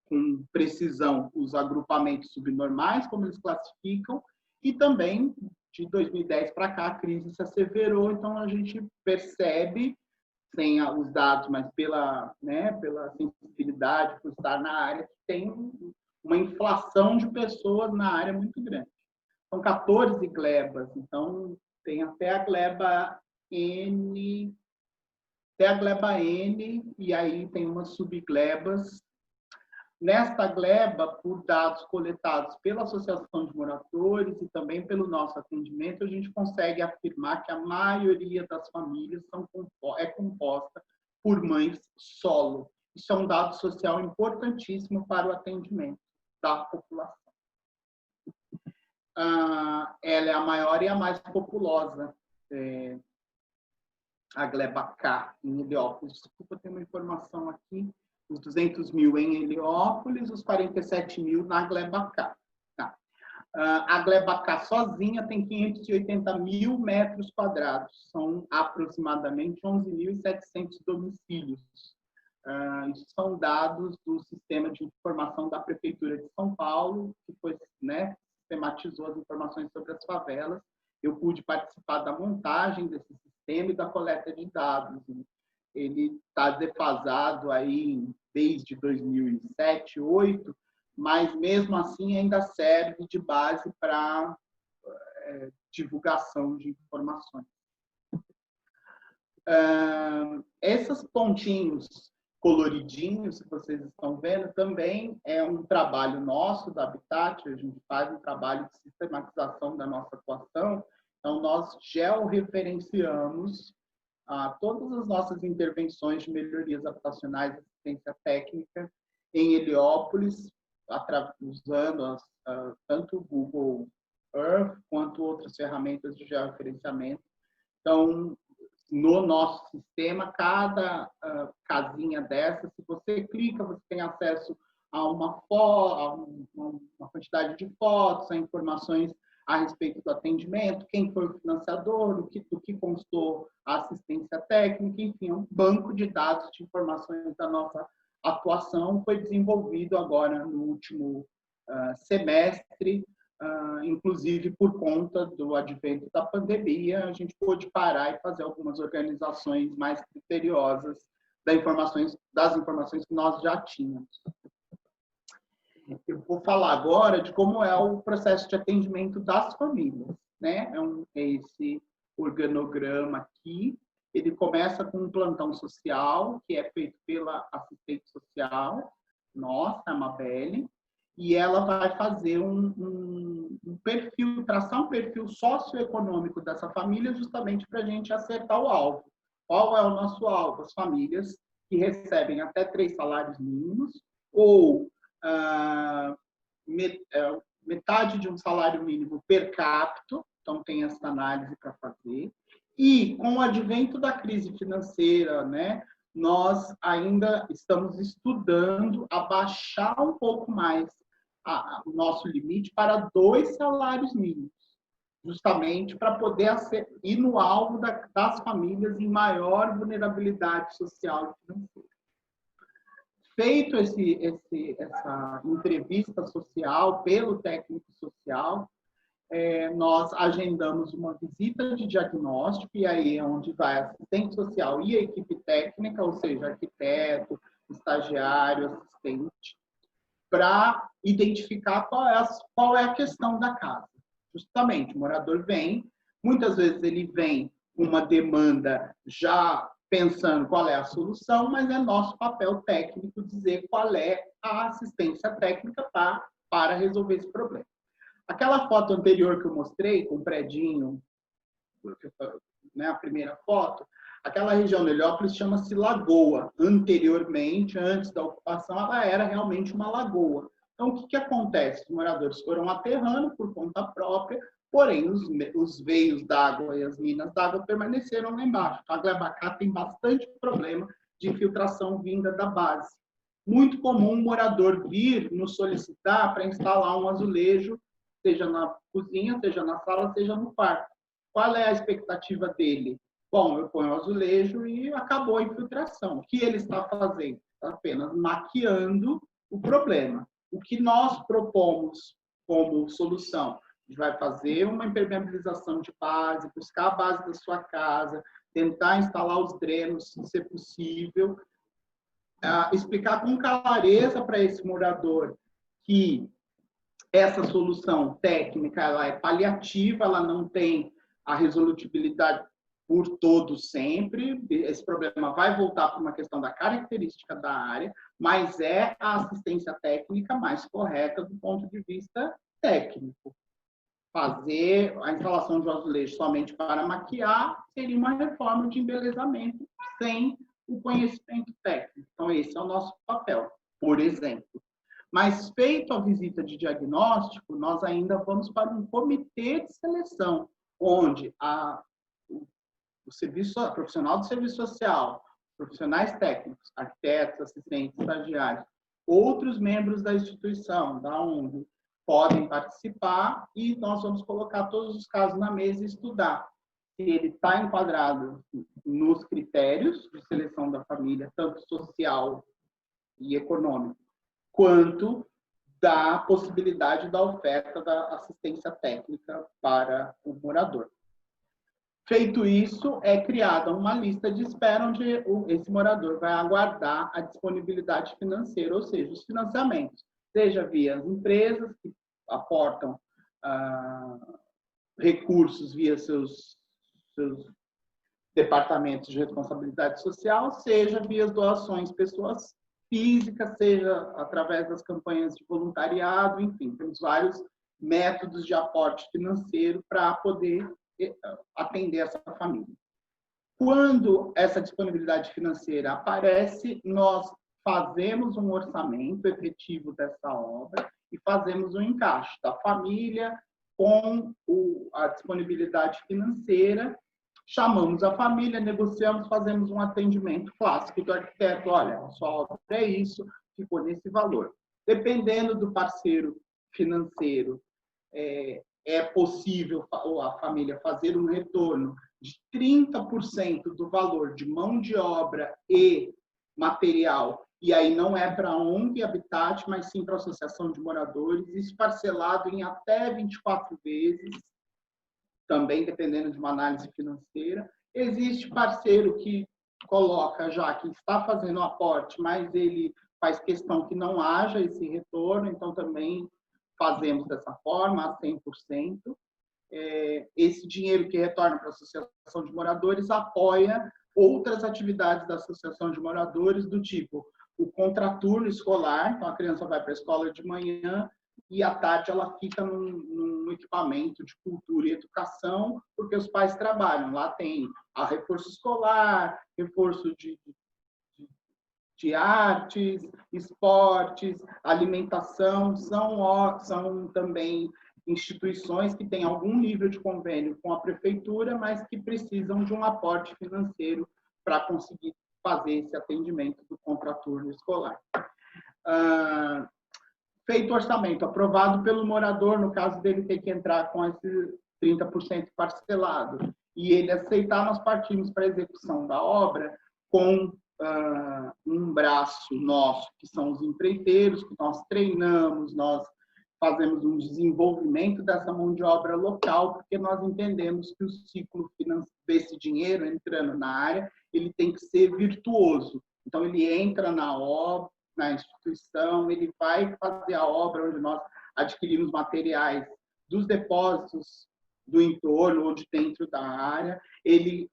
C: com precisão os agrupamentos subnormais, como eles classificam, e também, de 2010 para cá, a crise se asseverou, então a gente percebe, sem os dados, mas pela sensibilidade, por estar na área, que tem uma inflação de pessoas na área muito grande. São 14 glebas, então tem até a gleba N, e aí tem umas subglebas. Nesta gleba, por dados coletados pela Associação de Moradores e também pelo nosso atendimento, a gente consegue afirmar que a maioria das famílias é composta por mães solo. Isso é um dado social importantíssimo para o atendimento da população. Ela é a maior e a mais populosa, a gleba K, em Heliópolis. Desculpa, ter uma informação aqui. Os 200 mil em Heliópolis, os 47 mil na gleba K. Tá. A gleba K sozinha tem 580 mil metros quadrados, são aproximadamente 11.700 domicílios. Isso são dados do Sistema de Informação da Prefeitura de São Paulo, que foi, sistematizou as informações sobre as favelas. Eu pude participar da montagem desse sistema e da coleta de dados. Ele está defasado aí desde 2007, 2008, mas mesmo assim ainda serve de base para divulgação de informações. Esses pontinhos coloridinhos que vocês estão vendo também é um trabalho nosso da Habitat. A gente faz um trabalho de sistematização da nossa atuação, então nós georreferenciamos todas as nossas intervenções de melhorias habitacionais e assistência técnica em Heliópolis, usando tanto o Google Earth quanto outras ferramentas de georreferenciamento. Então, no nosso sistema, cada casinha dessa, se você clica, você tem acesso a uma quantidade de fotos, a informações a respeito do atendimento, quem foi o financiador, do que constou a assistência técnica, enfim, um banco de dados de informações da nossa atuação foi desenvolvido agora no último semestre, inclusive por conta do advento da pandemia, a gente pôde parar e fazer algumas organizações mais criteriosas das informações que nós já tínhamos. Eu vou falar agora de como é o processo de atendimento das famílias, né? Esse organograma aqui, ele começa com um plantão social, que é feito pela assistente social, nossa, a Mabelle, e ela vai fazer um traçar um perfil socioeconômico dessa família justamente para a gente acertar o alvo. Qual é o nosso alvo? As famílias que recebem até 3 salários mínimos ou metade de um salário mínimo per capita, então tem essa análise para fazer. E com o advento da crise financeira, né, nós ainda estamos estudando abaixar um pouco mais o nosso limite para 2 salários mínimos, justamente para poder ir no alvo das famílias em maior vulnerabilidade social e financeira. Feito essa entrevista social pelo técnico social, nós agendamos uma visita de diagnóstico, e aí é onde vai assistente social e a equipe técnica, ou seja, arquiteto, estagiário, assistente, para identificar qual é a questão da casa. Justamente, o morador vem, muitas vezes ele vem com uma demanda já pensando qual é a solução, mas é nosso papel técnico dizer qual é a assistência técnica para resolver esse problema. Aquela foto anterior que eu mostrei, com o predinho, né, a primeira foto, aquela região de Heliópolis chama-se Lagoa. Anteriormente, antes da ocupação, ela era realmente uma lagoa. Então, o que acontece? Os moradores foram aterrando por conta própria, porém, os veios d'água e as minas d'água permaneceram lá embaixo. Então, a Glebacá tem bastante problema de infiltração vinda da base. Muito comum um morador vir nos solicitar para instalar um azulejo, seja na cozinha, seja na sala, seja no quarto. Qual é a expectativa dele? Bom, eu ponho o azulejo e acabou a infiltração. O que ele está fazendo? Está apenas maquiando o problema. O que nós propomos como solução? A gente vai fazer uma impermeabilização de base, buscar a base da sua casa, tentar instalar os drenos, se ser possível, explicar com clareza para esse morador que essa solução técnica ela é paliativa, ela não tem a resolutibilidade por todo sempre. Esse problema vai voltar para uma questão da característica da área, mas é a assistência técnica mais correta do ponto de vista técnico. Fazer a instalação de azulejo somente para maquiar seria uma reforma de embelezamento sem o conhecimento técnico. Então, esse é o nosso papel, por exemplo. Mas, feito a visita de diagnóstico, nós ainda vamos para um comitê de seleção, onde a profissional do serviço social, profissionais técnicos, arquitetos, assistentes, estagiários, outros membros da instituição, da ONG, podem participar e nós vamos colocar todos os casos na mesa e estudar se ele está enquadrado nos critérios de seleção da família, tanto social e econômico, quanto da possibilidade da oferta da assistência técnica para o morador. Feito isso, é criada uma lista de espera onde esse morador vai aguardar a disponibilidade financeira, ou seja, os financiamentos, seja via as empresas que aportam recursos via seus departamentos de responsabilidade social, seja via as doações pessoas físicas, seja através das campanhas de voluntariado, enfim, temos vários métodos de aporte financeiro para poder atender essa família. Quando essa disponibilidade financeira aparece, nós fazemos um orçamento efetivo dessa obra e fazemos um encaixe da família com a disponibilidade financeira, chamamos a família, negociamos, fazemos um atendimento clássico do arquiteto. Olha, a sua obra é isso, ficou nesse valor. Dependendo do parceiro financeiro, é possível a família fazer um retorno de 30% do valor de mão de obra e material, e aí não é para a ONG Habitat, mas sim para a Associação de Moradores, isso parcelado em até 24 vezes, também dependendo de uma análise financeira. Existe parceiro que coloca já que está fazendo aporte, mas ele faz questão que não haja esse retorno, então também fazemos dessa forma, a 100%. Esse dinheiro que retorna para a Associação de Moradores apoia outras atividades da Associação de Moradores, do tipo o contraturno escolar, então a criança vai para a escola de manhã, e à tarde ela fica num equipamento de cultura e educação, porque os pais trabalham. Lá tem a reforço escolar, reforço de artes, esportes, alimentação, são também instituições que têm algum nível de convênio com a prefeitura, mas que precisam de um aporte financeiro para conseguir fazer esse atendimento do contraturno escolar. Feito o orçamento, aprovado pelo morador, no caso dele ter que entrar com esse 30% parcelado, e ele aceitar, nós partimos para a execução da obra com um braço nosso, que são os empreiteiros, que nós treinamos, nós fazemos um desenvolvimento dessa mão de obra local, porque nós entendemos que o ciclo desse dinheiro entrando na área, ele tem que ser virtuoso. Então, ele entra na obra, na instituição, ele vai fazer a obra onde nós adquirimos materiais dos depósitos do entorno ou de dentro da área, ele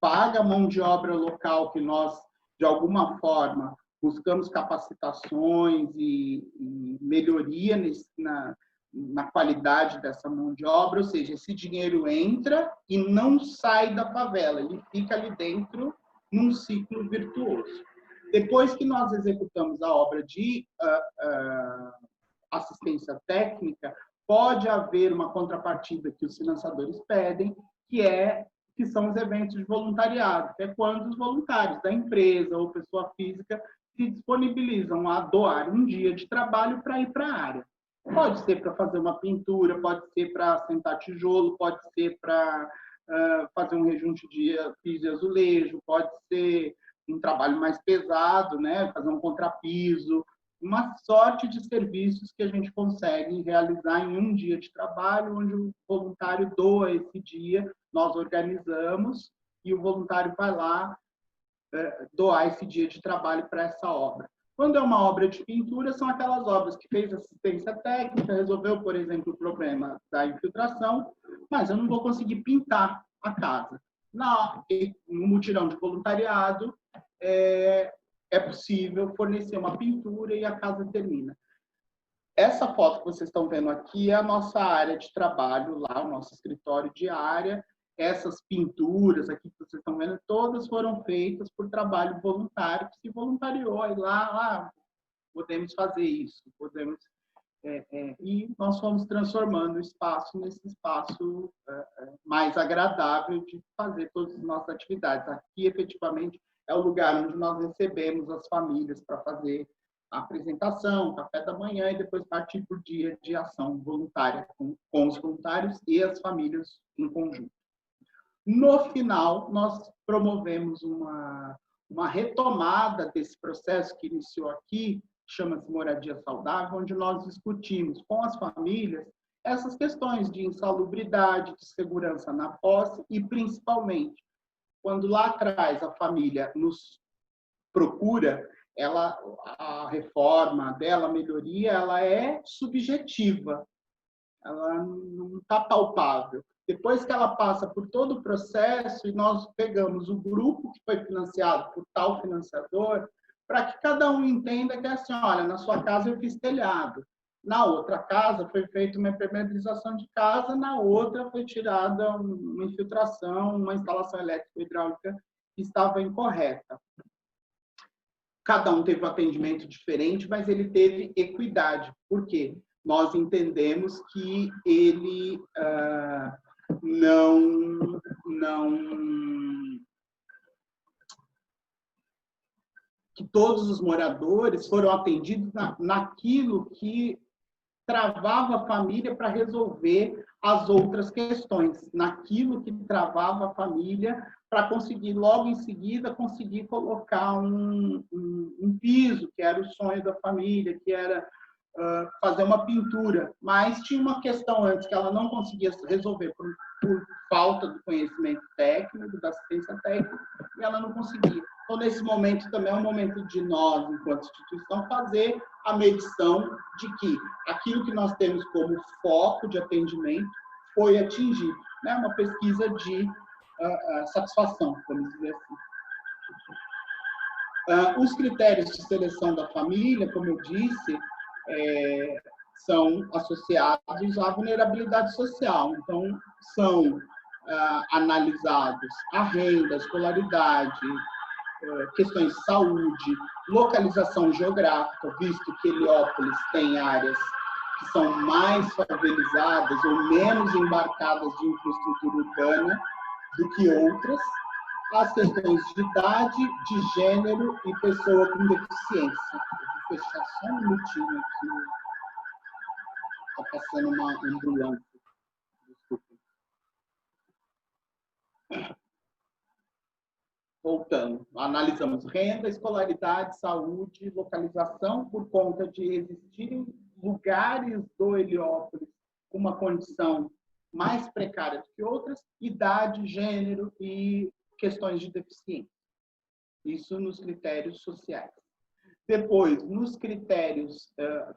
C: paga a mão de obra local que nós, de alguma forma, buscamos capacitações e melhoria na qualidade dessa mão de obra, ou seja, esse dinheiro entra e não sai da favela, ele fica ali dentro num ciclo virtuoso. Depois que nós executamos a obra de assistência técnica, pode haver uma contrapartida que os financiadores pedem, que são os eventos de voluntariado, que é quando os voluntários da empresa ou pessoa física se disponibilizam a doar um dia de trabalho para ir para a área. Pode ser para fazer uma pintura, pode ser para assentar tijolo, pode ser para fazer um rejunte de piso e azulejo, pode ser um trabalho mais pesado, né? Fazer um contrapiso, uma sorte de serviços que a gente consegue realizar em um dia de trabalho, onde o voluntário doa esse dia, nós organizamos e o voluntário vai lá doar esse dia de trabalho para essa obra. Quando é uma obra de pintura, são aquelas obras que fez assistência técnica, resolveu, por exemplo, o problema da infiltração, mas eu não vou conseguir pintar a casa. No mutirão de voluntariado, é possível fornecer uma pintura e a casa termina. Essa foto que vocês estão vendo aqui é a nossa área de trabalho lá, o nosso escritório de área. Essas pinturas aqui que vocês estão vendo, todas foram feitas por trabalho voluntário, que se voluntariou e lá podemos fazer isso, podemos... e nós fomos transformando o espaço nesse espaço mais agradável de fazer todas as nossas atividades. Aqui, efetivamente, é o lugar onde nós recebemos as famílias para fazer a apresentação, café da manhã, e depois partir por dia de ação voluntária com os voluntários e as famílias em conjunto. No final, nós promovemos uma retomada desse processo que iniciou aqui, chama-se Moradia Saudável, onde nós discutimos com as famílias essas questões de insalubridade, de segurança na posse e, principalmente, quando lá atrás a família nos procura, a reforma dela, a melhoria, ela é subjetiva, ela não está palpável. Depois que ela passa por todo o processo e nós pegamos o grupo que foi financiado por tal financiador, para que cada um entenda que é assim, olha, na sua casa eu fiz telhado, na outra casa foi feita uma impermeabilização de casa, na outra foi tirada uma infiltração, uma instalação elétrica e hidráulica que estava incorreta. Cada um teve um atendimento diferente, mas ele teve equidade. Por quê? Nós entendemos que ele que todos os moradores foram atendidos naquilo que travava a família para resolver as outras questões, naquilo que travava a família para conseguir, logo em seguida, conseguir colocar um piso, que era o sonho da família, que era fazer uma pintura. Mas tinha uma questão antes que ela não conseguia resolver por falta do conhecimento técnico, da assistência técnica, e ela não conseguia. Então, nesse momento, também é um momento de nós, enquanto instituição, fazer a medição de que aquilo que nós temos como foco de atendimento foi atingido. Né? Uma pesquisa de satisfação, vamos dizer assim. Os critérios de seleção da família, como eu disse, são associados à vulnerabilidade social. Então, são analisados a renda, a escolaridade, questões de saúde, localização geográfica, visto que Heliópolis tem áreas que são mais favelizadas ou menos embarcadas de infraestrutura urbana do que outras, as questões de idade, de gênero e pessoa com deficiência. Eu vou fechar só um minutinho aqui. Está passando uma ambulância. Desculpa. Voltando, analisamos renda, escolaridade, saúde, localização, por conta de existirem lugares do Heliópolis com uma condição mais precária do que outras, idade, gênero e questões de deficiência. Isso nos critérios sociais. Depois, nos critérios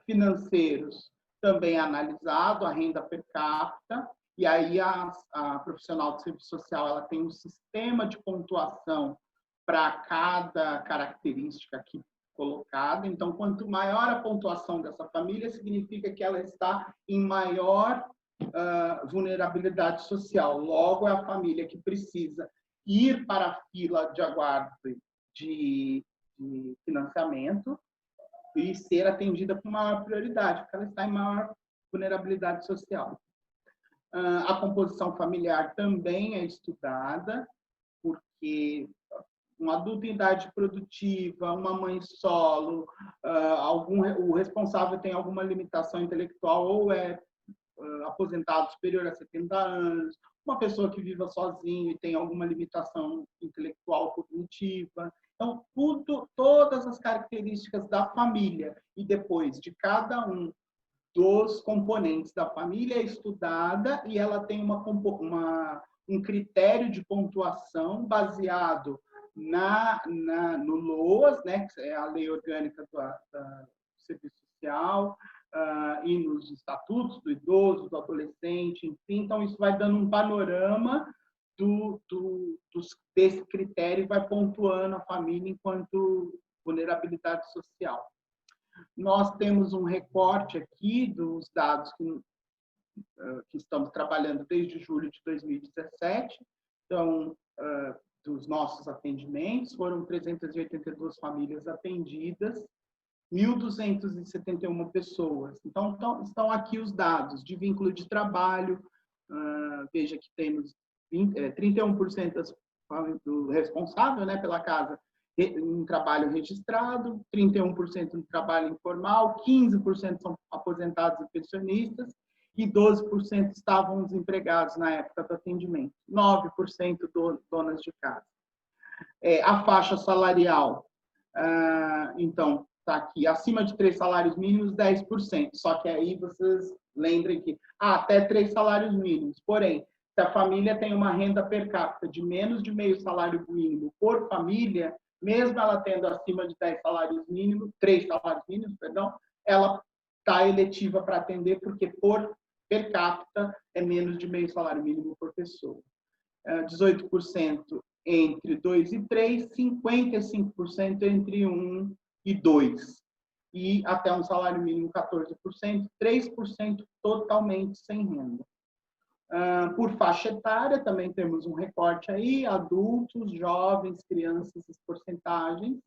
C: financeiros, também analisado a renda per capita, e aí a profissional de serviço social ela tem um sistema de pontuação para cada característica aqui colocada. Então, quanto maior a pontuação dessa família, significa que ela está em maior vulnerabilidade social. Logo, é a família que precisa ir para a fila de aguardo de financiamento e ser atendida com maior prioridade, porque ela está em maior vulnerabilidade social. A composição familiar também é estudada, porque um adulto em idade produtiva, uma mãe solo, o responsável tem alguma limitação intelectual ou é aposentado superior a 70 anos, uma pessoa que viva sozinho e tem alguma limitação intelectual cognitiva. Então, todas as características da família e depois de cada um dos componentes da família é estudada e ela tem um critério de pontuação baseado no LOAS, né, que é a Lei Orgânica do Serviço Social, e nos estatutos do idoso, do adolescente, enfim. Então, isso vai dando um panorama desse critério e vai pontuando a família enquanto vulnerabilidade social. Nós temos um recorte aqui dos dados que estamos trabalhando desde julho de 2017. Então, dos nossos atendimentos, foram 382 famílias atendidas, 1.271 pessoas. Então, estão aqui os dados de vínculo de trabalho. Veja que temos 31% do responsável, né, pela casa em trabalho registrado, 31% no trabalho informal, 15% são aposentados e pensionistas e 12% estavam desempregados na época do atendimento, 9% donas de casa. A faixa salarial, então, está aqui, acima de 3 salários mínimos, 10%, só que aí vocês lembrem que até 3 salários mínimos, porém, se a família tem uma renda per capita de menos de meio salário mínimo por família, mesmo ela tendo acima de 3 salários mínimos, ela está eletiva para atender, porque per capita é menos de meio salário mínimo por pessoa. 18% entre 2 e 3, 55% entre 1 e 2. E até um salário mínimo 14%, 3% totalmente sem renda. Por faixa etária, também temos um recorte aí, adultos, jovens, crianças, as porcentagens,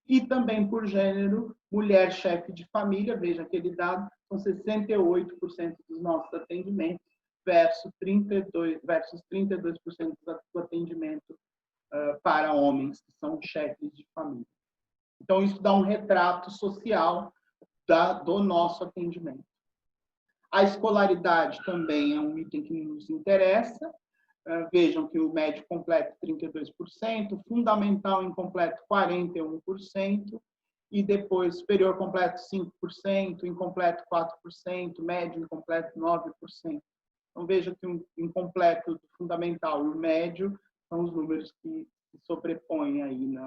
C: e também por gênero, mulher chefe de família, veja aquele dado, são 68% dos nossos atendimentos, versus 32% do atendimento para homens, que são chefes de família. Então, isso dá um retrato social do nosso atendimento. A escolaridade também é um item que nos interessa. Vejam que o médio completo 32%, fundamental incompleto 41%, e depois superior completo 5%, incompleto 4%, médio incompleto 9%. Então veja que o incompleto do fundamental e o médio são os números que se sobrepõem aí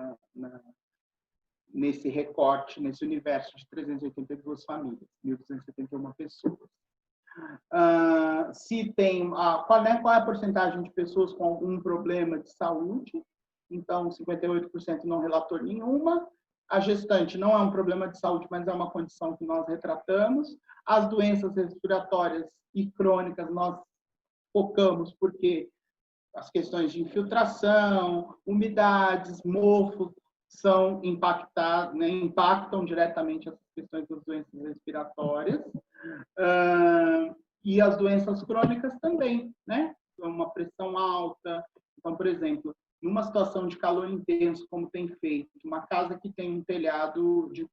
C: nesse recorte, nesse universo de 382 famílias, 1.271 pessoas. Qual é a porcentagem de pessoas com algum problema de saúde? Então, 58% não relatou nenhuma, A gestante não é um problema de saúde, mas é uma condição que nós retratamos. As doenças respiratórias e crônicas nós focamos porque as questões de infiltração, umidades, mofo são impactadas, né, impactam diretamente as questões das doenças respiratórias. E as doenças crônicas também, né? Uma pressão alta. Então, por exemplo, numa situação de calor intenso, como tem feito, uma casa que tem um telhado de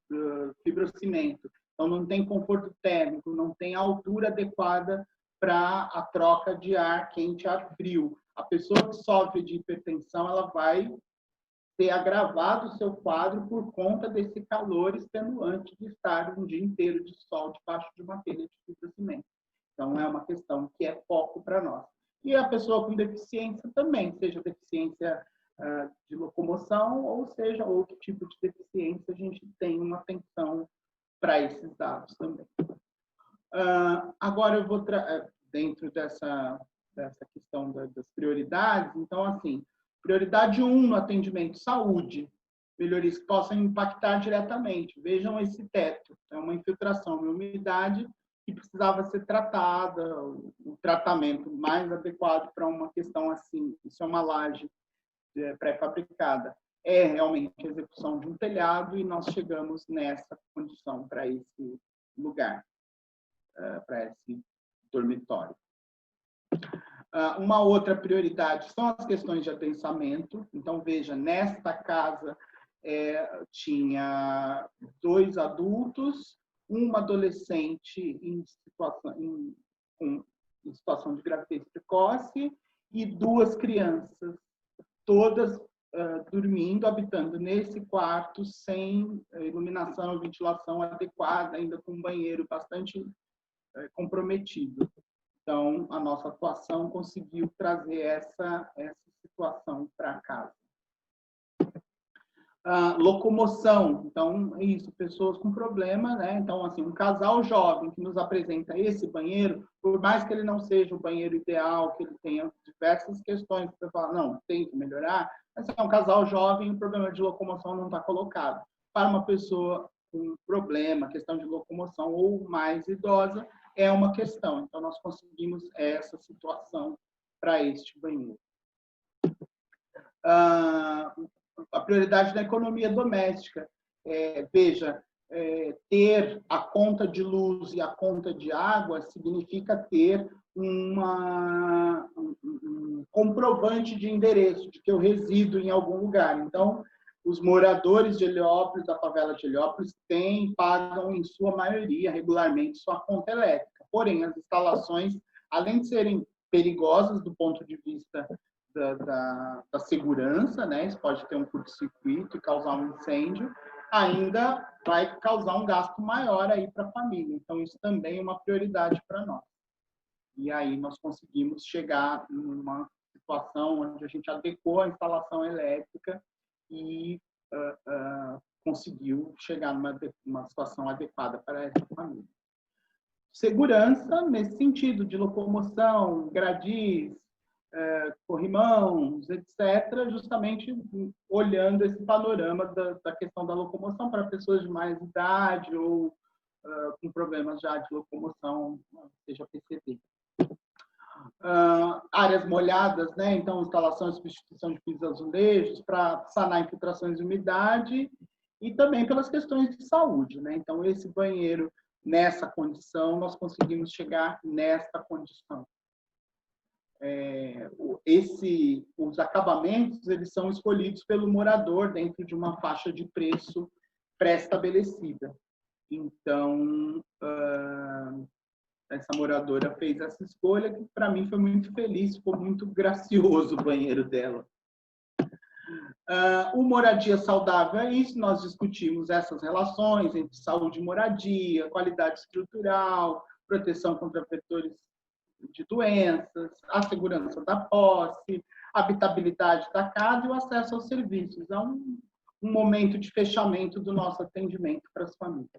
C: fibrocimento, então não tem conforto térmico, não tem altura adequada para a troca de ar quente a ar frio. A pessoa que sofre de hipertensão, ela vai ter agravado o seu quadro por conta desse calor extenuante de estar um dia inteiro de sol debaixo de uma telha de fibrocimento. Então, é uma questão que é foco para nós. E a pessoa com deficiência também, seja deficiência de locomoção, ou seja, outro tipo de deficiência, a gente tem uma atenção para esses dados também. Agora, eu vou dentro dessa questão das prioridades, então, assim, prioridade 1 no atendimento, saúde, melhorias que possam impactar diretamente. Vejam esse teto, é uma infiltração, uma umidade que precisava ser tratada, o tratamento mais adequado para uma questão assim, isso é uma laje pré-fabricada, é realmente a execução de um telhado e nós chegamos nessa condição para esse lugar, para esse dormitório. Uma outra prioridade são as questões de adensamento. Então, veja, nesta casa tinha 2 adultos, uma adolescente em situação de gravidez precoce e 2 crianças, todas dormindo, habitando nesse quarto sem iluminação e ventilação adequada, ainda com um banheiro bastante comprometido. Então, a nossa atuação conseguiu trazer essa situação para casa. Locomoção, então, é isso, pessoas com problema, né? Então, assim, um casal jovem que nos apresenta esse banheiro, por mais que ele não seja o banheiro ideal, que ele tenha diversas questões, você fala, não, tem que melhorar, mas é um casal jovem, o problema de locomoção não está colocado. Para uma pessoa com problema, questão de locomoção ou mais idosa, é uma questão. Então, nós conseguimos essa situação para este banheiro. A prioridade da economia doméstica. Veja, ter a conta de luz e a conta de água significa ter um comprovante de endereço, de que eu resido em algum lugar. Então, os moradores de Heliópolis, da favela de Heliópolis, pagam, em sua maioria, regularmente, sua conta elétrica. Porém, as instalações, além de serem perigosas do ponto de vista da segurança, né? Isso pode ter um curto-circuito e causar um incêndio, ainda vai causar um gasto maior aí para a família. Então, isso também é uma prioridade para nós. E aí nós conseguimos chegar numa situação onde a gente adequou a instalação elétrica e conseguiu chegar numa situação adequada para essa família. Segurança, nesse sentido, de locomoção, gradis, corrimãos, etc., justamente olhando esse panorama da questão da locomoção para pessoas de mais idade ou com problemas já de locomoção, seja PCD. Áreas molhadas, né? Então, instalação e substituição de pisos azulejos para sanar infiltrações de umidade e também pelas questões de saúde, né? Então, esse banheiro, nessa condição, nós conseguimos chegar nesta condição. Os acabamentos, eles são escolhidos pelo morador dentro de uma faixa de preço pré-estabelecida. Então, essa moradora fez essa escolha, que para mim foi muito feliz, ficou muito gracioso o banheiro dela. O moradia saudável é isso, nós discutimos essas relações entre saúde e moradia, qualidade estrutural, proteção contra vetores de doenças, a segurança da posse, a habitabilidade da casa e o acesso aos serviços. É um momento de fechamento do nosso atendimento para as famílias.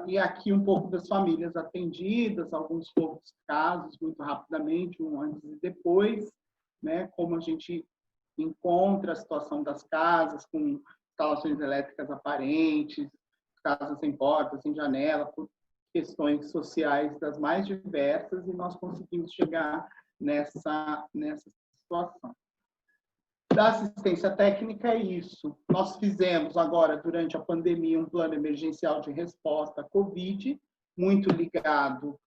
C: E aqui um pouco das famílias atendidas, alguns poucos casos, muito rapidamente, um antes e depois, né, como a gente encontra a situação das casas com instalações elétricas aparentes, casas sem portas, sem janela, por questões sociais das mais diversas, e nós conseguimos chegar nessa situação. Da assistência técnica é isso. Nós fizemos agora, durante a pandemia, um plano emergencial de resposta à Covid, muito ligado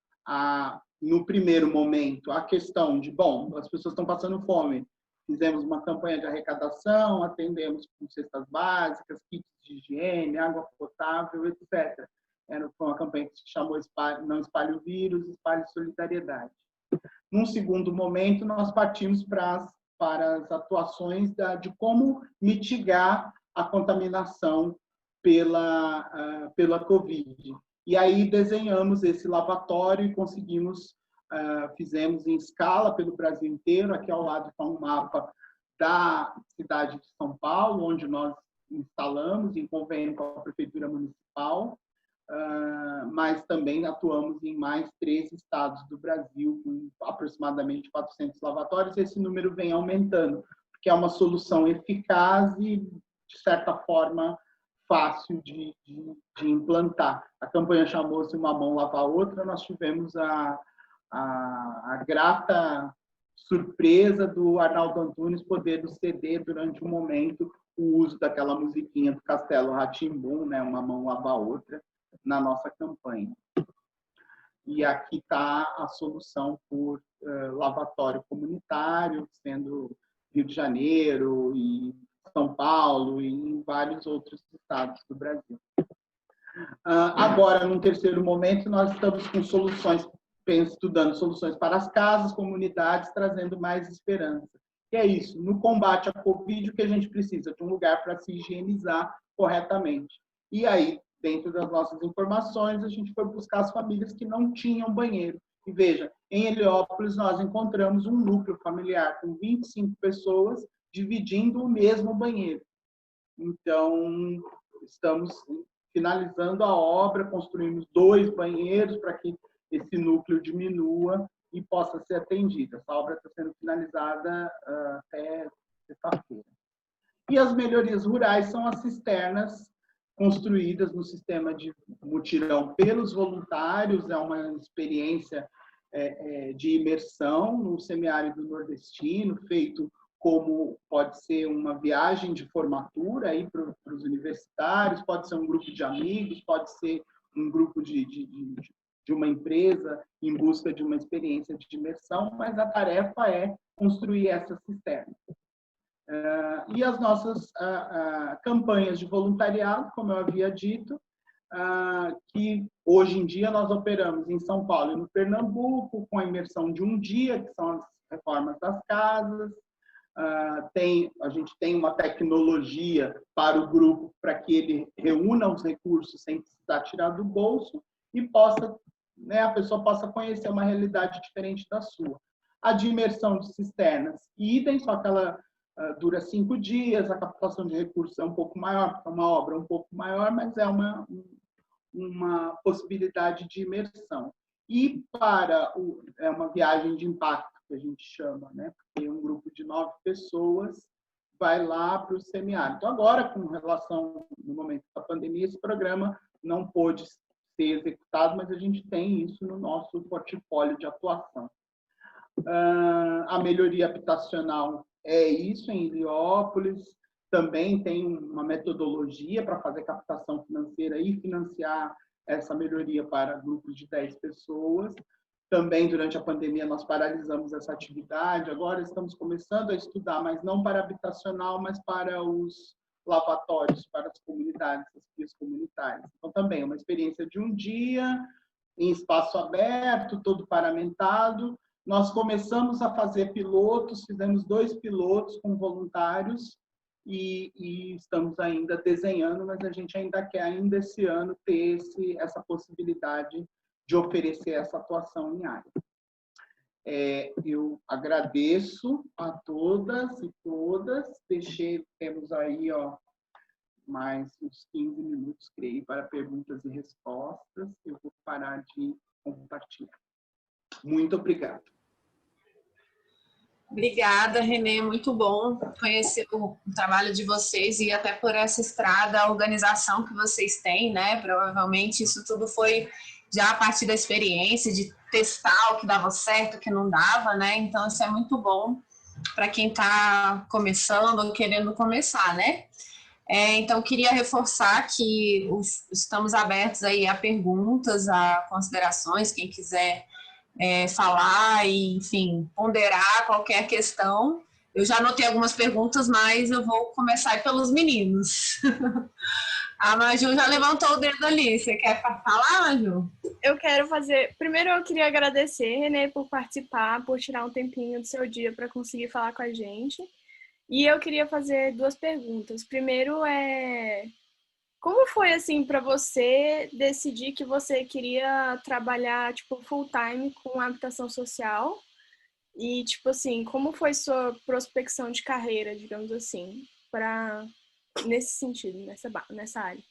C: no primeiro momento, à questão de, bom, as pessoas estão passando fome. Fizemos uma campanha de arrecadação, atendemos com cestas básicas, kits de higiene, água potável, etc. Foi uma campanha que se chamou Não Espalhe o Vírus, Espalhe Solidariedade. Num segundo momento, nós partimos para as atuações de como mitigar a contaminação pela Covid. E aí desenhamos esse lavatório e fizemos em escala pelo Brasil inteiro. Aqui ao lado está um mapa da cidade de São Paulo, onde nós instalamos em convênio com a Prefeitura Municipal, mas também atuamos em mais 3 estados do Brasil, com aproximadamente 400 lavatórios. Esse número vem aumentando, porque é uma solução eficaz e, de certa forma, fácil de implantar. A campanha chamou-se Uma Mão Lava a Outra. Nós tivemos a grata surpresa do Arnaldo Antunes poder ceder durante um momento o uso daquela musiquinha do Castelo Rá-Tim-Bum, né, Uma Mão Lava a Outra, na nossa campanha. E aqui está a solução por lavatório comunitário, sendo Rio de Janeiro e São Paulo e em vários outros estados do Brasil. Agora, num terceiro momento, nós estamos com soluções, estudando soluções para as casas, comunidades, trazendo mais esperança. E é isso, no combate à Covid, o que a gente precisa? De um lugar para se higienizar corretamente. E aí, dentro das nossas informações, a gente foi buscar as famílias que não tinham banheiro. E veja, em Heliópolis, nós encontramos um núcleo familiar com 25 pessoas dividindo o mesmo banheiro. Então, estamos finalizando a obra, construímos 2 banheiros para que esse núcleo diminua e possa ser atendida. Essa obra está sendo finalizada até sexta-feira. E as melhorias rurais são as cisternas construídas no sistema de mutirão pelos voluntários. É uma experiência de imersão no semiárido nordestino, feito como pode ser uma viagem de formatura aí para os universitários, pode ser um grupo de amigos, pode ser um grupo de uma empresa em busca de uma experiência de imersão, mas a tarefa é construir essa cisterna. E as nossas campanhas de voluntariado, como eu havia dito, que hoje em dia nós operamos em São Paulo e no Pernambuco, com a imersão de um dia, que são as reformas das casas. A gente tem uma tecnologia para o grupo, para que ele reúna os recursos sem precisar tirar do bolso e a pessoa possa conhecer uma realidade diferente da sua. A de imersão de cisternas, idem, só que ela dura 5 dias, a captação de recursos é um pouco maior, porque é uma obra um pouco maior, mas é uma possibilidade de imersão. E é uma viagem de impacto, que a gente chama, né? Porque um grupo de 9 pessoas vai lá para o semiárido. Então, agora, com relação, no momento da pandemia, esse programa não pôde ser executado, mas a gente tem isso no nosso portfólio de atuação. A melhoria habitacional é isso, em Heliópolis. Também tem uma metodologia para fazer captação financeira e financiar essa melhoria para grupos de 10 pessoas. Também, durante a pandemia, nós paralisamos essa atividade. Agora estamos começando a estudar, mas não para habitacional, mas para os lavatórios, para as comunidades, as pias comunitárias. Então, também uma experiência de um dia, em espaço aberto, todo paramentado. Nós começamos a fazer pilotos, fizemos 2 pilotos com voluntários e estamos ainda desenhando, mas a gente ainda quer, ainda esse ano, ter essa possibilidade de oferecer essa atuação em área. Eu agradeço a todas e todas. Temos aí mais uns 15 minutos, creio, para perguntas e respostas. Eu vou parar de compartilhar. Muito obrigado.
B: Obrigada, Renê. Muito bom conhecer o trabalho de vocês e até por essa estrada, a organização que vocês têm, né? Provavelmente isso tudo foi já a partir da experiência, de testar o que dava certo, o que não dava, né? Então, isso é muito bom para quem está começando ou querendo começar, né? Então, queria reforçar que estamos abertos aí a perguntas, a considerações, quem quiser falar e, enfim, ponderar qualquer questão. Eu já anotei algumas perguntas, mas eu vou começar aí pelos meninos. A Maju já levantou o dedo ali. Você quer falar, Maju?
D: Eu quero fazer... Primeiro, eu queria agradecer, Renê, por participar, por tirar um tempinho do seu dia para conseguir falar com a gente. E eu queria fazer 2 perguntas. Primeiro como foi, assim, para você decidir que você queria trabalhar, tipo, full time com habitação social? E, tipo assim, como foi sua prospecção de carreira, digamos assim, nesse sentido, nessa área?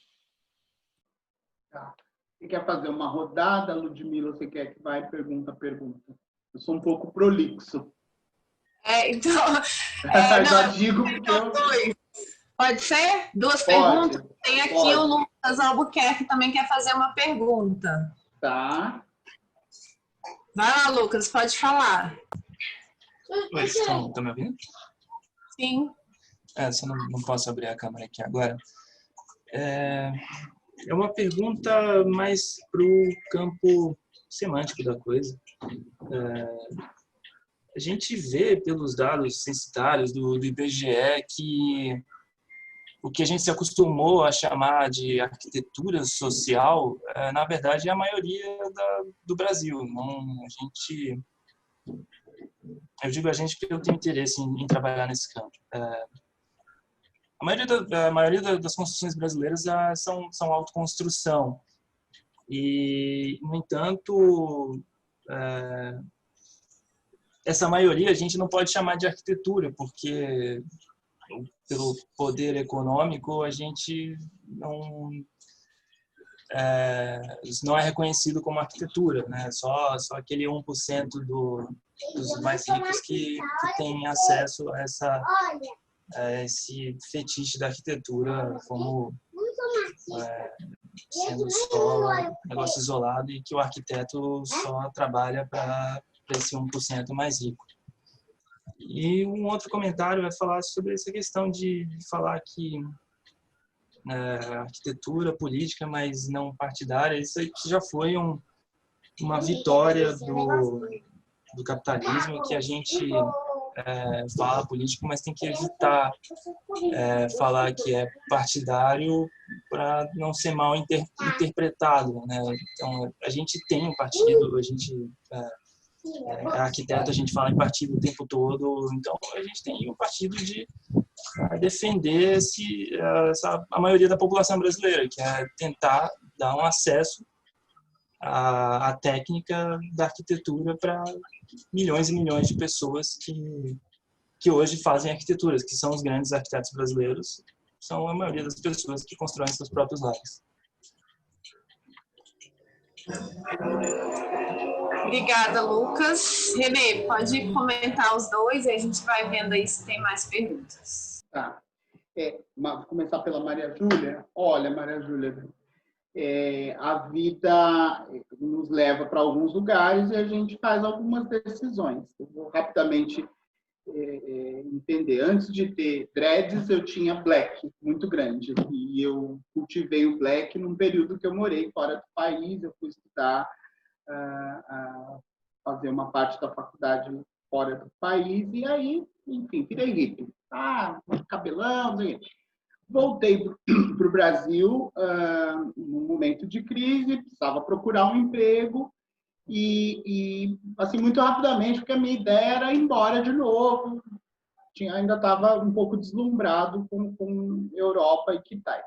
C: Tá. Você quer fazer uma rodada, Ludmila? Você quer que vai pergunta a pergunta? Eu sou um pouco prolixo.
B: Então...
C: Já digo porque eu...
B: Pode ser? 2 perguntas? Tem aqui o Lucas Albuquerque também quer fazer uma pergunta.
C: Tá.
B: Vai lá, Lucas, pode falar.
E: Oi, estão me ouvindo?
B: Sim.
E: Só não posso abrir a câmera aqui agora. É uma pergunta mais para o campo semântico da coisa. A gente vê pelos dados censitários do IBGE que o que a gente se acostumou a chamar de arquitetura social, na verdade, é a maioria do Brasil. Eu digo a gente porque eu tenho interesse em trabalhar nesse campo. A maioria das construções brasileiras são autoconstrução. E, no entanto, essa maioria a gente não pode chamar de arquitetura, porque pelo poder econômico a gente não é reconhecido como arquitetura, né? Só aquele 1% dos mais ricos que tem acesso a esse fetiche da arquitetura como sendo só um negócio isolado e que o arquiteto só trabalha para esse 1% mais rico. E um outro comentário vai falar sobre essa questão de falar que arquitetura política, mas não partidária, isso já foi uma vitória do capitalismo, que a gente fala político, mas tem que evitar falar que é partidário para não ser mal interpretado, né? Então, a gente tem um partido, a gente é arquiteto, a gente fala em partido o tempo todo, então a gente tem um partido de defender a maioria da população brasileira, que é tentar dar um acesso à técnica da arquitetura para milhões e milhões de pessoas que hoje fazem arquiteturas, que são os grandes arquitetos brasileiros, são a maioria das pessoas que constroem seus próprios lares.
B: Obrigada, Lucas. Renê, pode comentar os 2 e a gente vai vendo aí se tem mais perguntas.
C: Tá. Vou começar pela Maria Júlia. Olha, Maria Júlia, a vida nos leva para alguns lugares e a gente faz algumas decisões. Eu vou rapidamente entender. Antes de ter dreads, eu tinha black muito grande. E eu cultivei o black num período que eu morei fora do país. Eu fui estudar, fazer uma parte da faculdade fora do país. E aí, enfim, virei hippie. Cabelão, voltei para o Brasil num momento de crise, precisava procurar um emprego e assim, muito rapidamente, porque a minha ideia era ir embora de novo. Ainda estava um pouco deslumbrado com Europa e Quitai.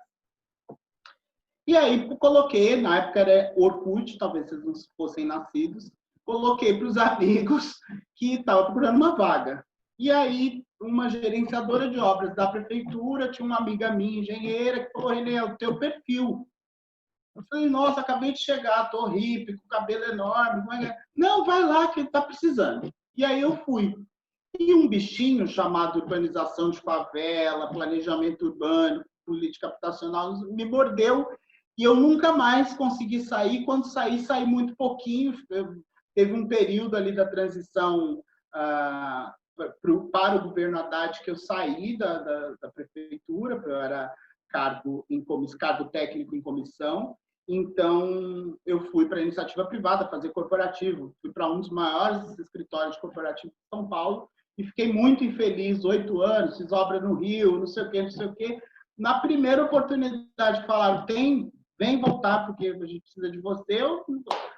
C: E aí coloquei, na época era Orkut, talvez vocês não fossem nascidos, coloquei para os amigos que estavam procurando uma vaga. E aí, uma gerenciadora de obras da prefeitura, tinha uma amiga minha, engenheira, que falou: Renê, é o teu perfil. Eu falei: nossa, acabei de chegar, tô hippie, com cabelo enorme. Não, vai lá que ele está precisando. E aí eu fui. E um bichinho chamado urbanização de favela, planejamento urbano, política habitacional, me mordeu e eu nunca mais consegui sair. Quando saí muito pouquinho. Teve um período ali da transição para o governo Haddad que eu saí da prefeitura, eu era cargo técnico em comissão. Então, eu fui para a iniciativa privada fazer corporativo. Fui para um dos maiores escritórios de corporativo de São Paulo e fiquei muito infeliz, 8 anos, fiz obra no Rio, não sei o quê, não sei o quê. Na primeira oportunidade que falaram, vem voltar, porque a gente precisa de você, eu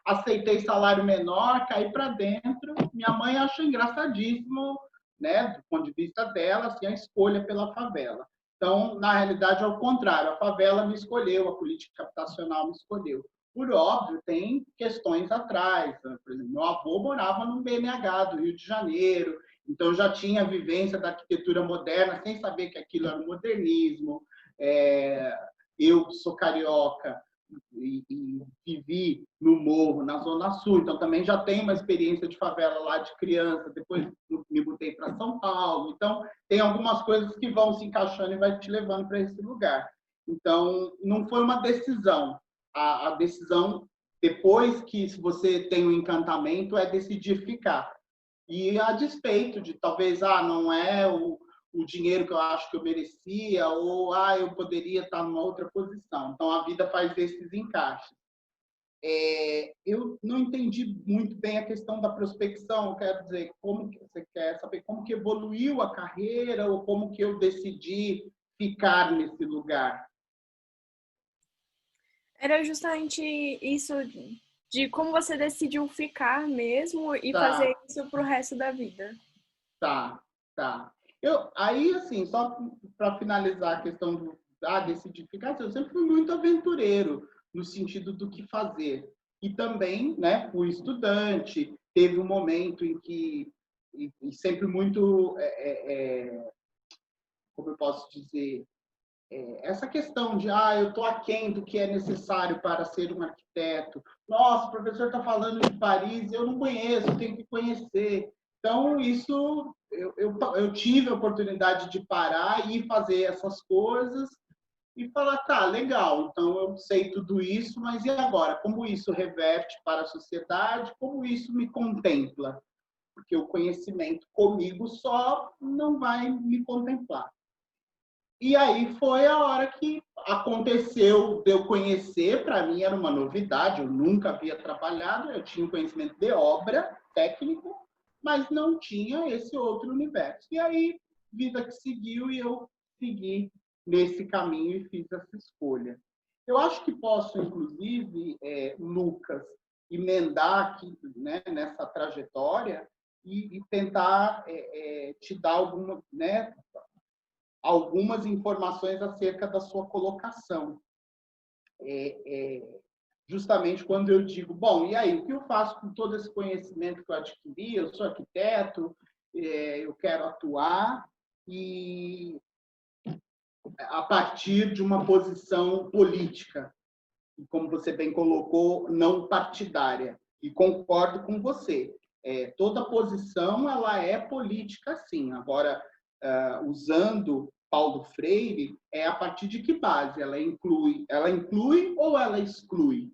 C: aceitei salário menor, caí para dentro. Minha mãe achou engraçadíssimo, né, do ponto de vista dela, assim, a escolha pela favela. Então, na realidade, ao contrário, a favela me escolheu, a política habitacional me escolheu. Por óbvio, tem questões atrás. Por exemplo, meu avô morava no BNH do Rio de Janeiro, então já tinha a vivência da arquitetura moderna, sem saber que aquilo era um modernismo. Eu sou carioca e vivi no Morro, na Zona Sul, então também já tenho uma experiência de favela lá de criança, depois me mudei para São Paulo, então tem algumas coisas que vão se encaixando e vai te levando para esse lugar. Então, não foi uma decisão. A decisão, depois que você tem um encantamento, é decidir ficar. E a despeito de talvez, não é o dinheiro que eu acho que eu merecia, ou eu poderia estar numa outra posição. Então, a vida faz esses encaixes. Eu não entendi muito bem a questão da prospecção, quero dizer, como que você quer saber como que evoluiu a carreira, ou como que eu decidi ficar nesse lugar?
D: Era justamente isso de como você decidiu ficar mesmo e fazer isso pro resto da vida.
C: Tá. Aí, assim, só para finalizar a questão da decidificação, eu sempre fui muito aventureiro no sentido do que fazer. E também, né, fui estudante, teve um momento em que, e sempre muito, como eu posso dizer, essa questão de, eu estou aquém do que é necessário para ser um arquiteto. Nossa, o professor está falando de Paris, eu não conheço, eu tenho que conhecer. Então, isso, eu tive a oportunidade de parar e fazer essas coisas e falar, tá, legal, então eu sei tudo isso, mas e agora? Como isso reverte para a sociedade? Como isso me contempla? Porque o conhecimento comigo só não vai me contemplar. E aí foi a hora que aconteceu de eu conhecer, para mim era uma novidade, eu nunca havia trabalhado, eu tinha conhecimento de obra, técnico, mas não tinha esse outro universo. E aí, vida que seguiu e eu segui nesse caminho e fiz essa escolha. Eu acho que posso, inclusive, Lucas, emendar aqui, né, nessa trajetória e tentar te dar algumas informações acerca da sua colocação. Justamente quando eu digo, bom, e aí, o que eu faço com todo esse conhecimento que eu adquiri? Eu sou arquiteto, eu quero atuar, e a partir de uma posição política, como você bem colocou, não partidária. E concordo com você. Toda posição ela é política, sim. Agora, usando Paulo Freire, a partir de que base? Ela inclui ou ela exclui?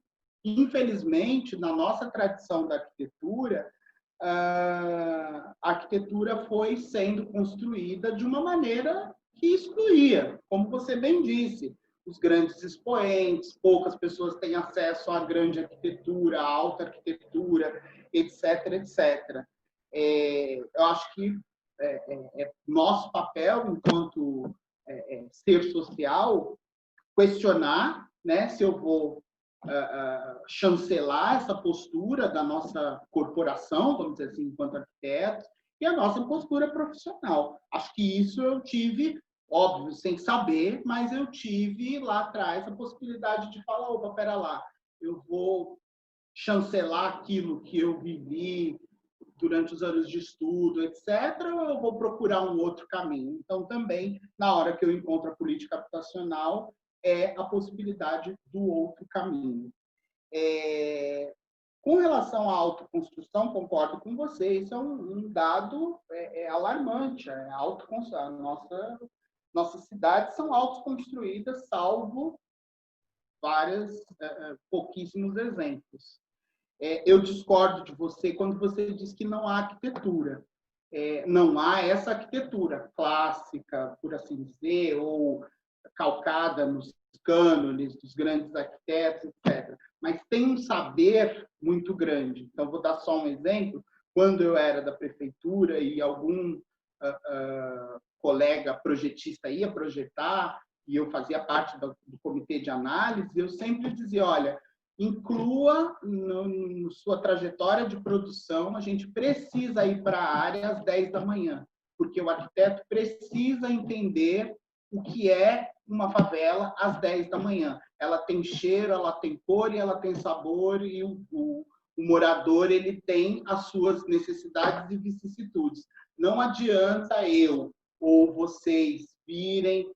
C: Infelizmente, na nossa tradição da arquitetura, a arquitetura foi sendo construída de uma maneira que excluía, como você bem disse, os grandes expoentes, poucas pessoas têm acesso à grande arquitetura, à alta arquitetura, etc, etc. Eu acho que nosso papel enquanto ser social questionar, né, se eu vou chancelar essa postura da nossa corporação, vamos dizer assim, enquanto arquitetos, e a nossa postura profissional. Acho que isso eu tive, óbvio, sem saber, mas eu tive lá atrás a possibilidade de falar, opa, pera lá, eu vou chancelar aquilo que eu vivi durante os anos de estudo, etc., ou eu vou procurar um outro caminho? Então, também, na hora que eu encontro a política habitacional, a possibilidade do outro caminho. Com relação à autoconstrução, concordo com você, isso é um dado alarmante. Nossas cidades são autoconstruídas, salvo pouquíssimos exemplos. Eu discordo de você quando você diz que não há arquitetura. Não há essa arquitetura clássica, por assim dizer, ou calcada nos cânones dos grandes arquitetos, etc. Mas tem um saber muito grande. Então, vou dar só um exemplo. Quando eu era da prefeitura e algum colega projetista ia projetar, e eu fazia parte do comitê de análise, eu sempre dizia, olha, inclua na sua trajetória de produção, a gente precisa ir para a área às 10 da manhã, porque o arquiteto precisa entender o que é uma favela às 10 da manhã. Ela tem cheiro, ela tem cor e ela tem sabor, e o morador ele tem as suas necessidades e vicissitudes. Não adianta eu ou vocês virem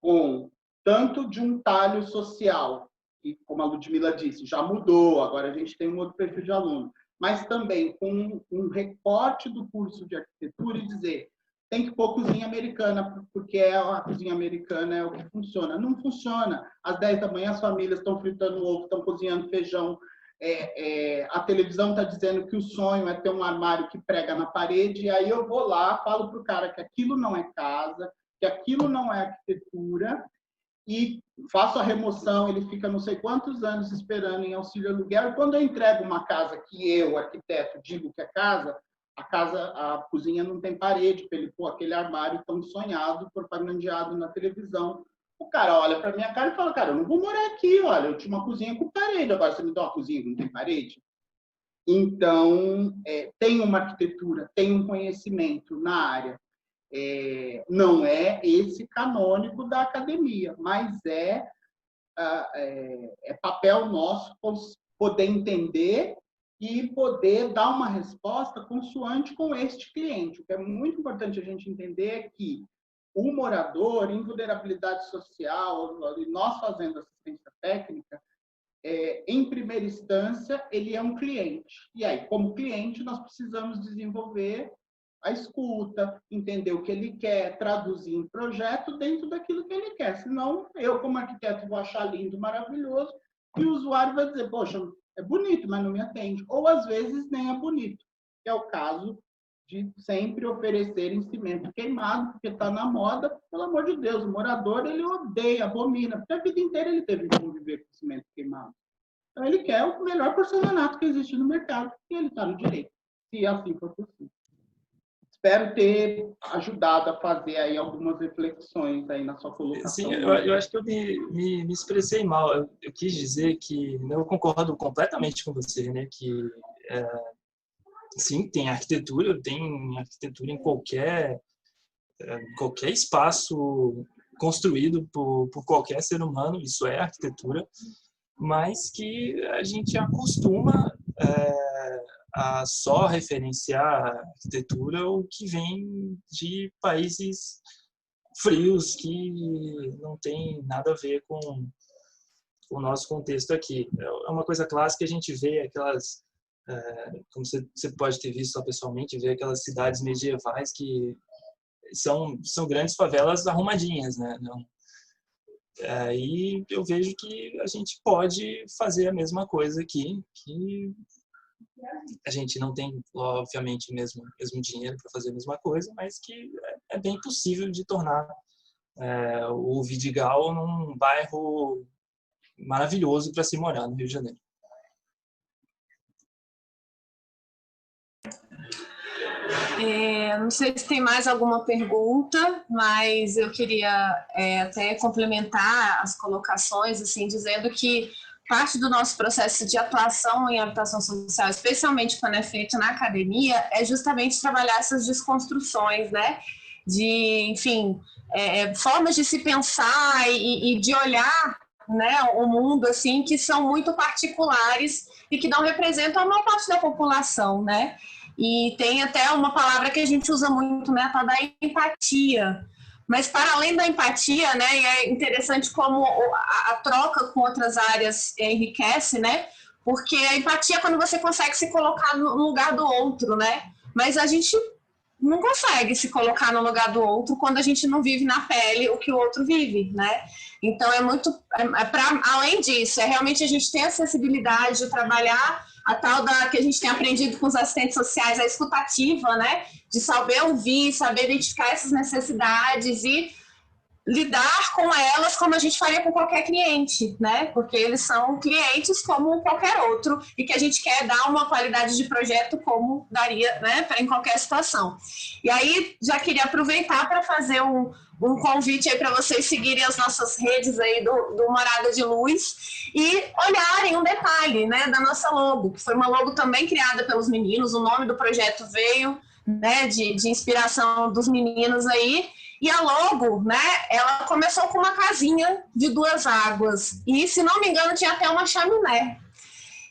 C: com tanto de um talho social, e como a Ludmila disse, já mudou, agora a gente tem um outro perfil de aluno, mas também com um recorte do curso de arquitetura e dizer tem que pôr cozinha americana, porque a cozinha americana é o que funciona. Não funciona. Às 10 da manhã as famílias estão fritando ovo, estão cozinhando feijão. A televisão está dizendo que o sonho é ter um armário que prega na parede, e aí eu vou lá, falo para o cara que aquilo não é casa, que aquilo não é arquitetura, e faço a remoção, ele fica não sei quantos anos esperando em auxílio aluguel, e quando eu entrego uma casa que eu, arquiteto, digo que é casa, a cozinha não tem parede para ele pôr aquele armário tão sonhado, propagandeado na televisão. O cara olha para minha cara e fala, cara, eu não vou morar aqui, olha, eu tinha uma cozinha com parede, agora você me dá uma cozinha que não tem parede? Então, tem uma arquitetura, tem um conhecimento na área. Não é esse canônico da academia, mas é papel nosso poder entender e poder dar uma resposta consoante com este cliente. O que é muito importante a gente entender é que o morador em vulnerabilidade social, e nós fazendo assistência técnica, em primeira instância, ele é um cliente. E aí, como cliente, nós precisamos desenvolver a escuta, entender o que ele quer, traduzir em projeto dentro daquilo que ele quer. Senão, eu, como arquiteto, vou achar lindo, maravilhoso, e o usuário vai dizer, poxa, é bonito, mas não me atende. Ou, às vezes, nem é bonito, que é o caso de sempre oferecerem cimento queimado, porque está na moda, pelo amor de Deus, o morador, ele odeia, abomina, porque a vida inteira ele teve que conviver com cimento queimado. Então, ele quer o melhor porcelanato que existe no mercado, e ele está no direito, se assim for possível. Espero ter ajudado a fazer aí algumas reflexões aí na sua colocação.
E: Sim, eu acho que eu me expressei mal. Eu quis dizer que eu concordo completamente com você, né? Que sim, tem arquitetura em qualquer espaço construído por qualquer ser humano, isso é arquitetura, mas que a gente acostuma a só referenciar a arquitetura o que vem de países frios que não tem nada a ver com o nosso contexto aqui. É uma coisa clássica que a gente vê aquelas, como você pode ter visto só pessoalmente, ver aquelas cidades medievais que são grandes favelas arrumadinhas, né? Aí eu vejo que a gente pode fazer a mesma coisa aqui, que a gente não tem, obviamente, mesmo dinheiro para fazer a mesma coisa, mas que é bem possível de tornar o Vidigal num bairro maravilhoso para se morar no Rio de Janeiro.
B: Não sei se tem mais alguma pergunta, mas eu queria até complementar as colocações, assim, dizendo que parte do nosso processo de atuação em habitação social, especialmente quando é feito na academia, é justamente trabalhar essas desconstruções, né? De, enfim, formas de se pensar e de olhar, né, o mundo, assim, que são muito particulares e que não representam a maior parte da população, né? E tem até uma palavra que a gente usa muito, né, a tal da empatia. Mas, para além da empatia, né, e é interessante como a troca com outras áreas enriquece, né, Porque a empatia é quando você consegue se colocar no lugar do outro, né? Mas a gente não consegue se colocar no lugar do outro quando a gente não vive na pele o que o outro vive, né? Então além disso, realmente a gente ter a sensibilidade de trabalhar a tal da que a gente tem aprendido com os assistentes sociais, a escutativa, né? De saber ouvir, saber identificar essas necessidades e lidar com elas como a gente faria com qualquer cliente, né? Porque eles são clientes como qualquer outro e que a gente quer dar uma qualidade de projeto como daria, né? Em qualquer situação. E aí, já queria aproveitar para fazer um convite aí para vocês seguirem as nossas redes aí do Morada de Luz e olharem um detalhe, né? Da nossa logo, que foi uma logo também criada pelos meninos, o nome do projeto veio, né? De inspiração dos meninos aí. E a logo, né, ela começou com uma casinha de 2 águas. E, se não me engano, tinha até uma chaminé.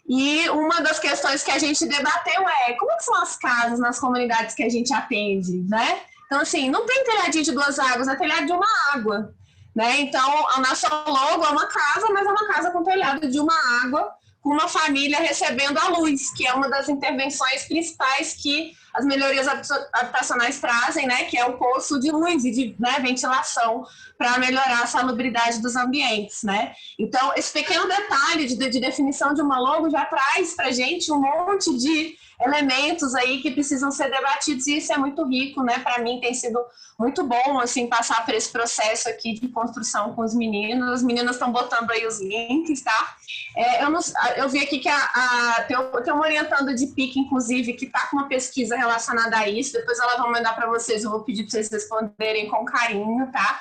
B: E uma das questões que a gente debateu é como são as casas nas comunidades que a gente atende, né? Então, assim, não tem telhadinho de 2 águas, é telhado de uma água, né? Então, a nossa logo é uma casa, mas é uma casa com telhado de uma água, com uma família recebendo a luz, que é uma das intervenções principais que as melhorias habitacionais trazem, né, que é o poço de luz e de, né, ventilação para melhorar a salubridade dos ambientes, né? Então, esse pequeno detalhe de definição de uma logo já traz para a gente um monte de elementos aí que precisam ser debatidos e isso é muito rico, né? Para mim tem sido muito bom, assim, passar por esse processo aqui de construção com os meninos. As meninas estão botando aí os links, tá? Eu vi aqui que tem uma orientanda de PIC, inclusive, que está com uma pesquisa relacionada a isso. Depois ela vai mandar para vocês, eu vou pedir para vocês responderem com carinho, tá?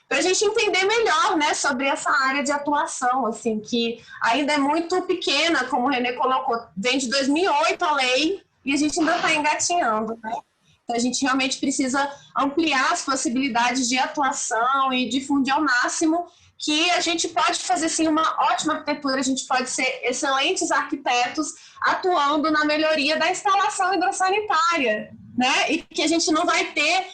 B: Para a gente entender melhor, né, sobre essa área de atuação, assim, que ainda é muito pequena, como o Renê colocou, vem de 2008 a lei e a gente ainda está engatinhando, né? Então a gente realmente precisa ampliar as possibilidades de atuação e difundir ao máximo que a gente pode fazer, sim, uma ótima arquitetura, a gente pode ser excelentes arquitetos atuando na melhoria da instalação hidrossanitária, né? E que a gente não vai ter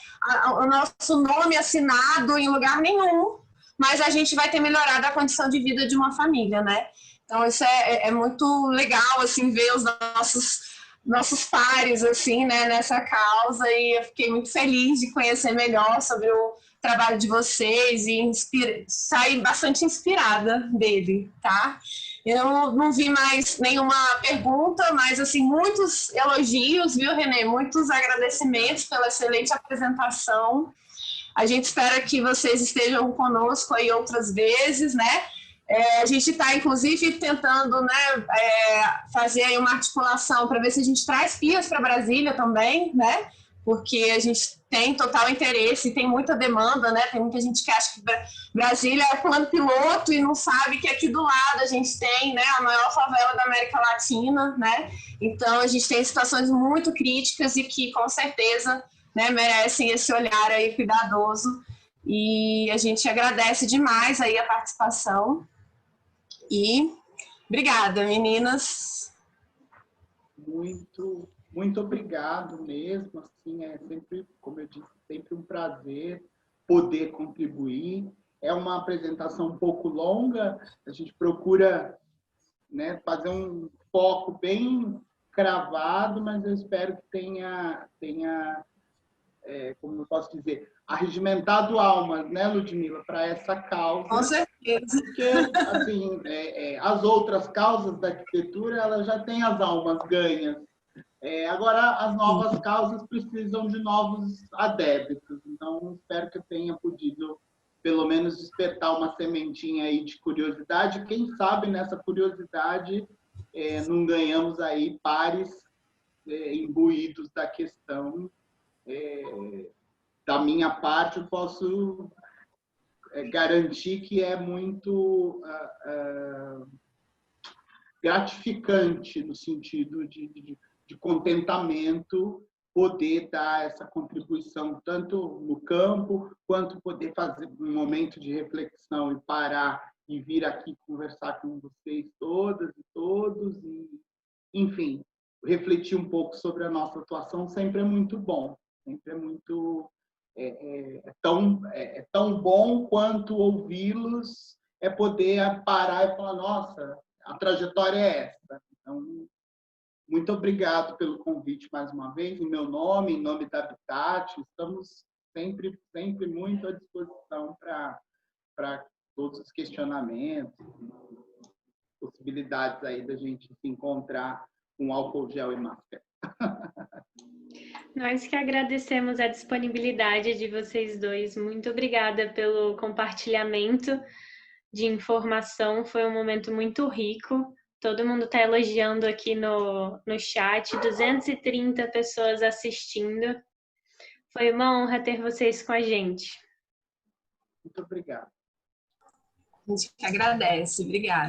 B: o nosso nome assinado em lugar nenhum, mas a gente vai ter melhorado a condição de vida de uma família, né? Então isso é muito legal, assim, ver os nossos pares, assim, né, nessa causa, e eu fiquei muito feliz de conhecer melhor sobre o trabalho de vocês e saí bastante inspirada dele, tá? Eu não vi mais nenhuma pergunta, mas, assim, muitos elogios, viu, Renê? Muitos agradecimentos pela excelente apresentação. A gente espera que vocês estejam conosco aí outras vezes, né? A gente está, inclusive, tentando, né, fazer aí uma articulação para ver se a gente traz pias para Brasília também, né? Porque a gente tem total interesse, tem muita demanda, né? Tem muita gente que acha que Brasília é plano piloto e não sabe que aqui do lado a gente tem, né, a maior favela da América Latina, né? Então a gente tem situações muito críticas e que com certeza, né, merecem esse olhar aí cuidadoso. E a gente agradece demais aí a participação. E obrigada, meninas.
C: Muito obrigado mesmo. Assim, é sempre, como eu disse, sempre um prazer poder contribuir. É uma apresentação um pouco longa, a gente procura, né, fazer um foco bem cravado, mas eu espero que tenha como eu posso dizer, arregimentado almas, né, Ludmila, para essa causa.
B: Com certeza.
C: Porque, assim, as outras causas da arquitetura, elas já têm as almas ganhas. Agora, as novas causas precisam de novos adeptos. Então, espero que eu tenha podido, pelo menos, despertar uma sementinha aí de curiosidade. Quem sabe, nessa curiosidade, não ganhamos aí pares imbuídos da questão. Da minha parte, eu posso garantir que é muito gratificante no sentido de contentamento poder dar essa contribuição tanto no campo quanto poder fazer um momento de reflexão e parar e vir aqui conversar com vocês todas e todos e, enfim, refletir um pouco sobre a nossa atuação sempre é muito bom. Sempre é muito tão bom quanto ouvi-los, poder parar e falar, nossa, a trajetória é essa. Então, muito obrigado pelo convite mais uma vez, em meu nome, em nome da Habitat. Estamos sempre muito à disposição para todos os questionamentos, possibilidades aí da gente se encontrar com álcool gel e máscara.
A: Nós que agradecemos a disponibilidade de vocês dois. Muito obrigada pelo compartilhamento de informação. Foi um momento muito rico. Todo mundo está elogiando aqui no chat. 230 pessoas assistindo. Foi uma honra ter vocês com a gente.
C: Muito obrigado.
B: A gente que agradece. Obrigada.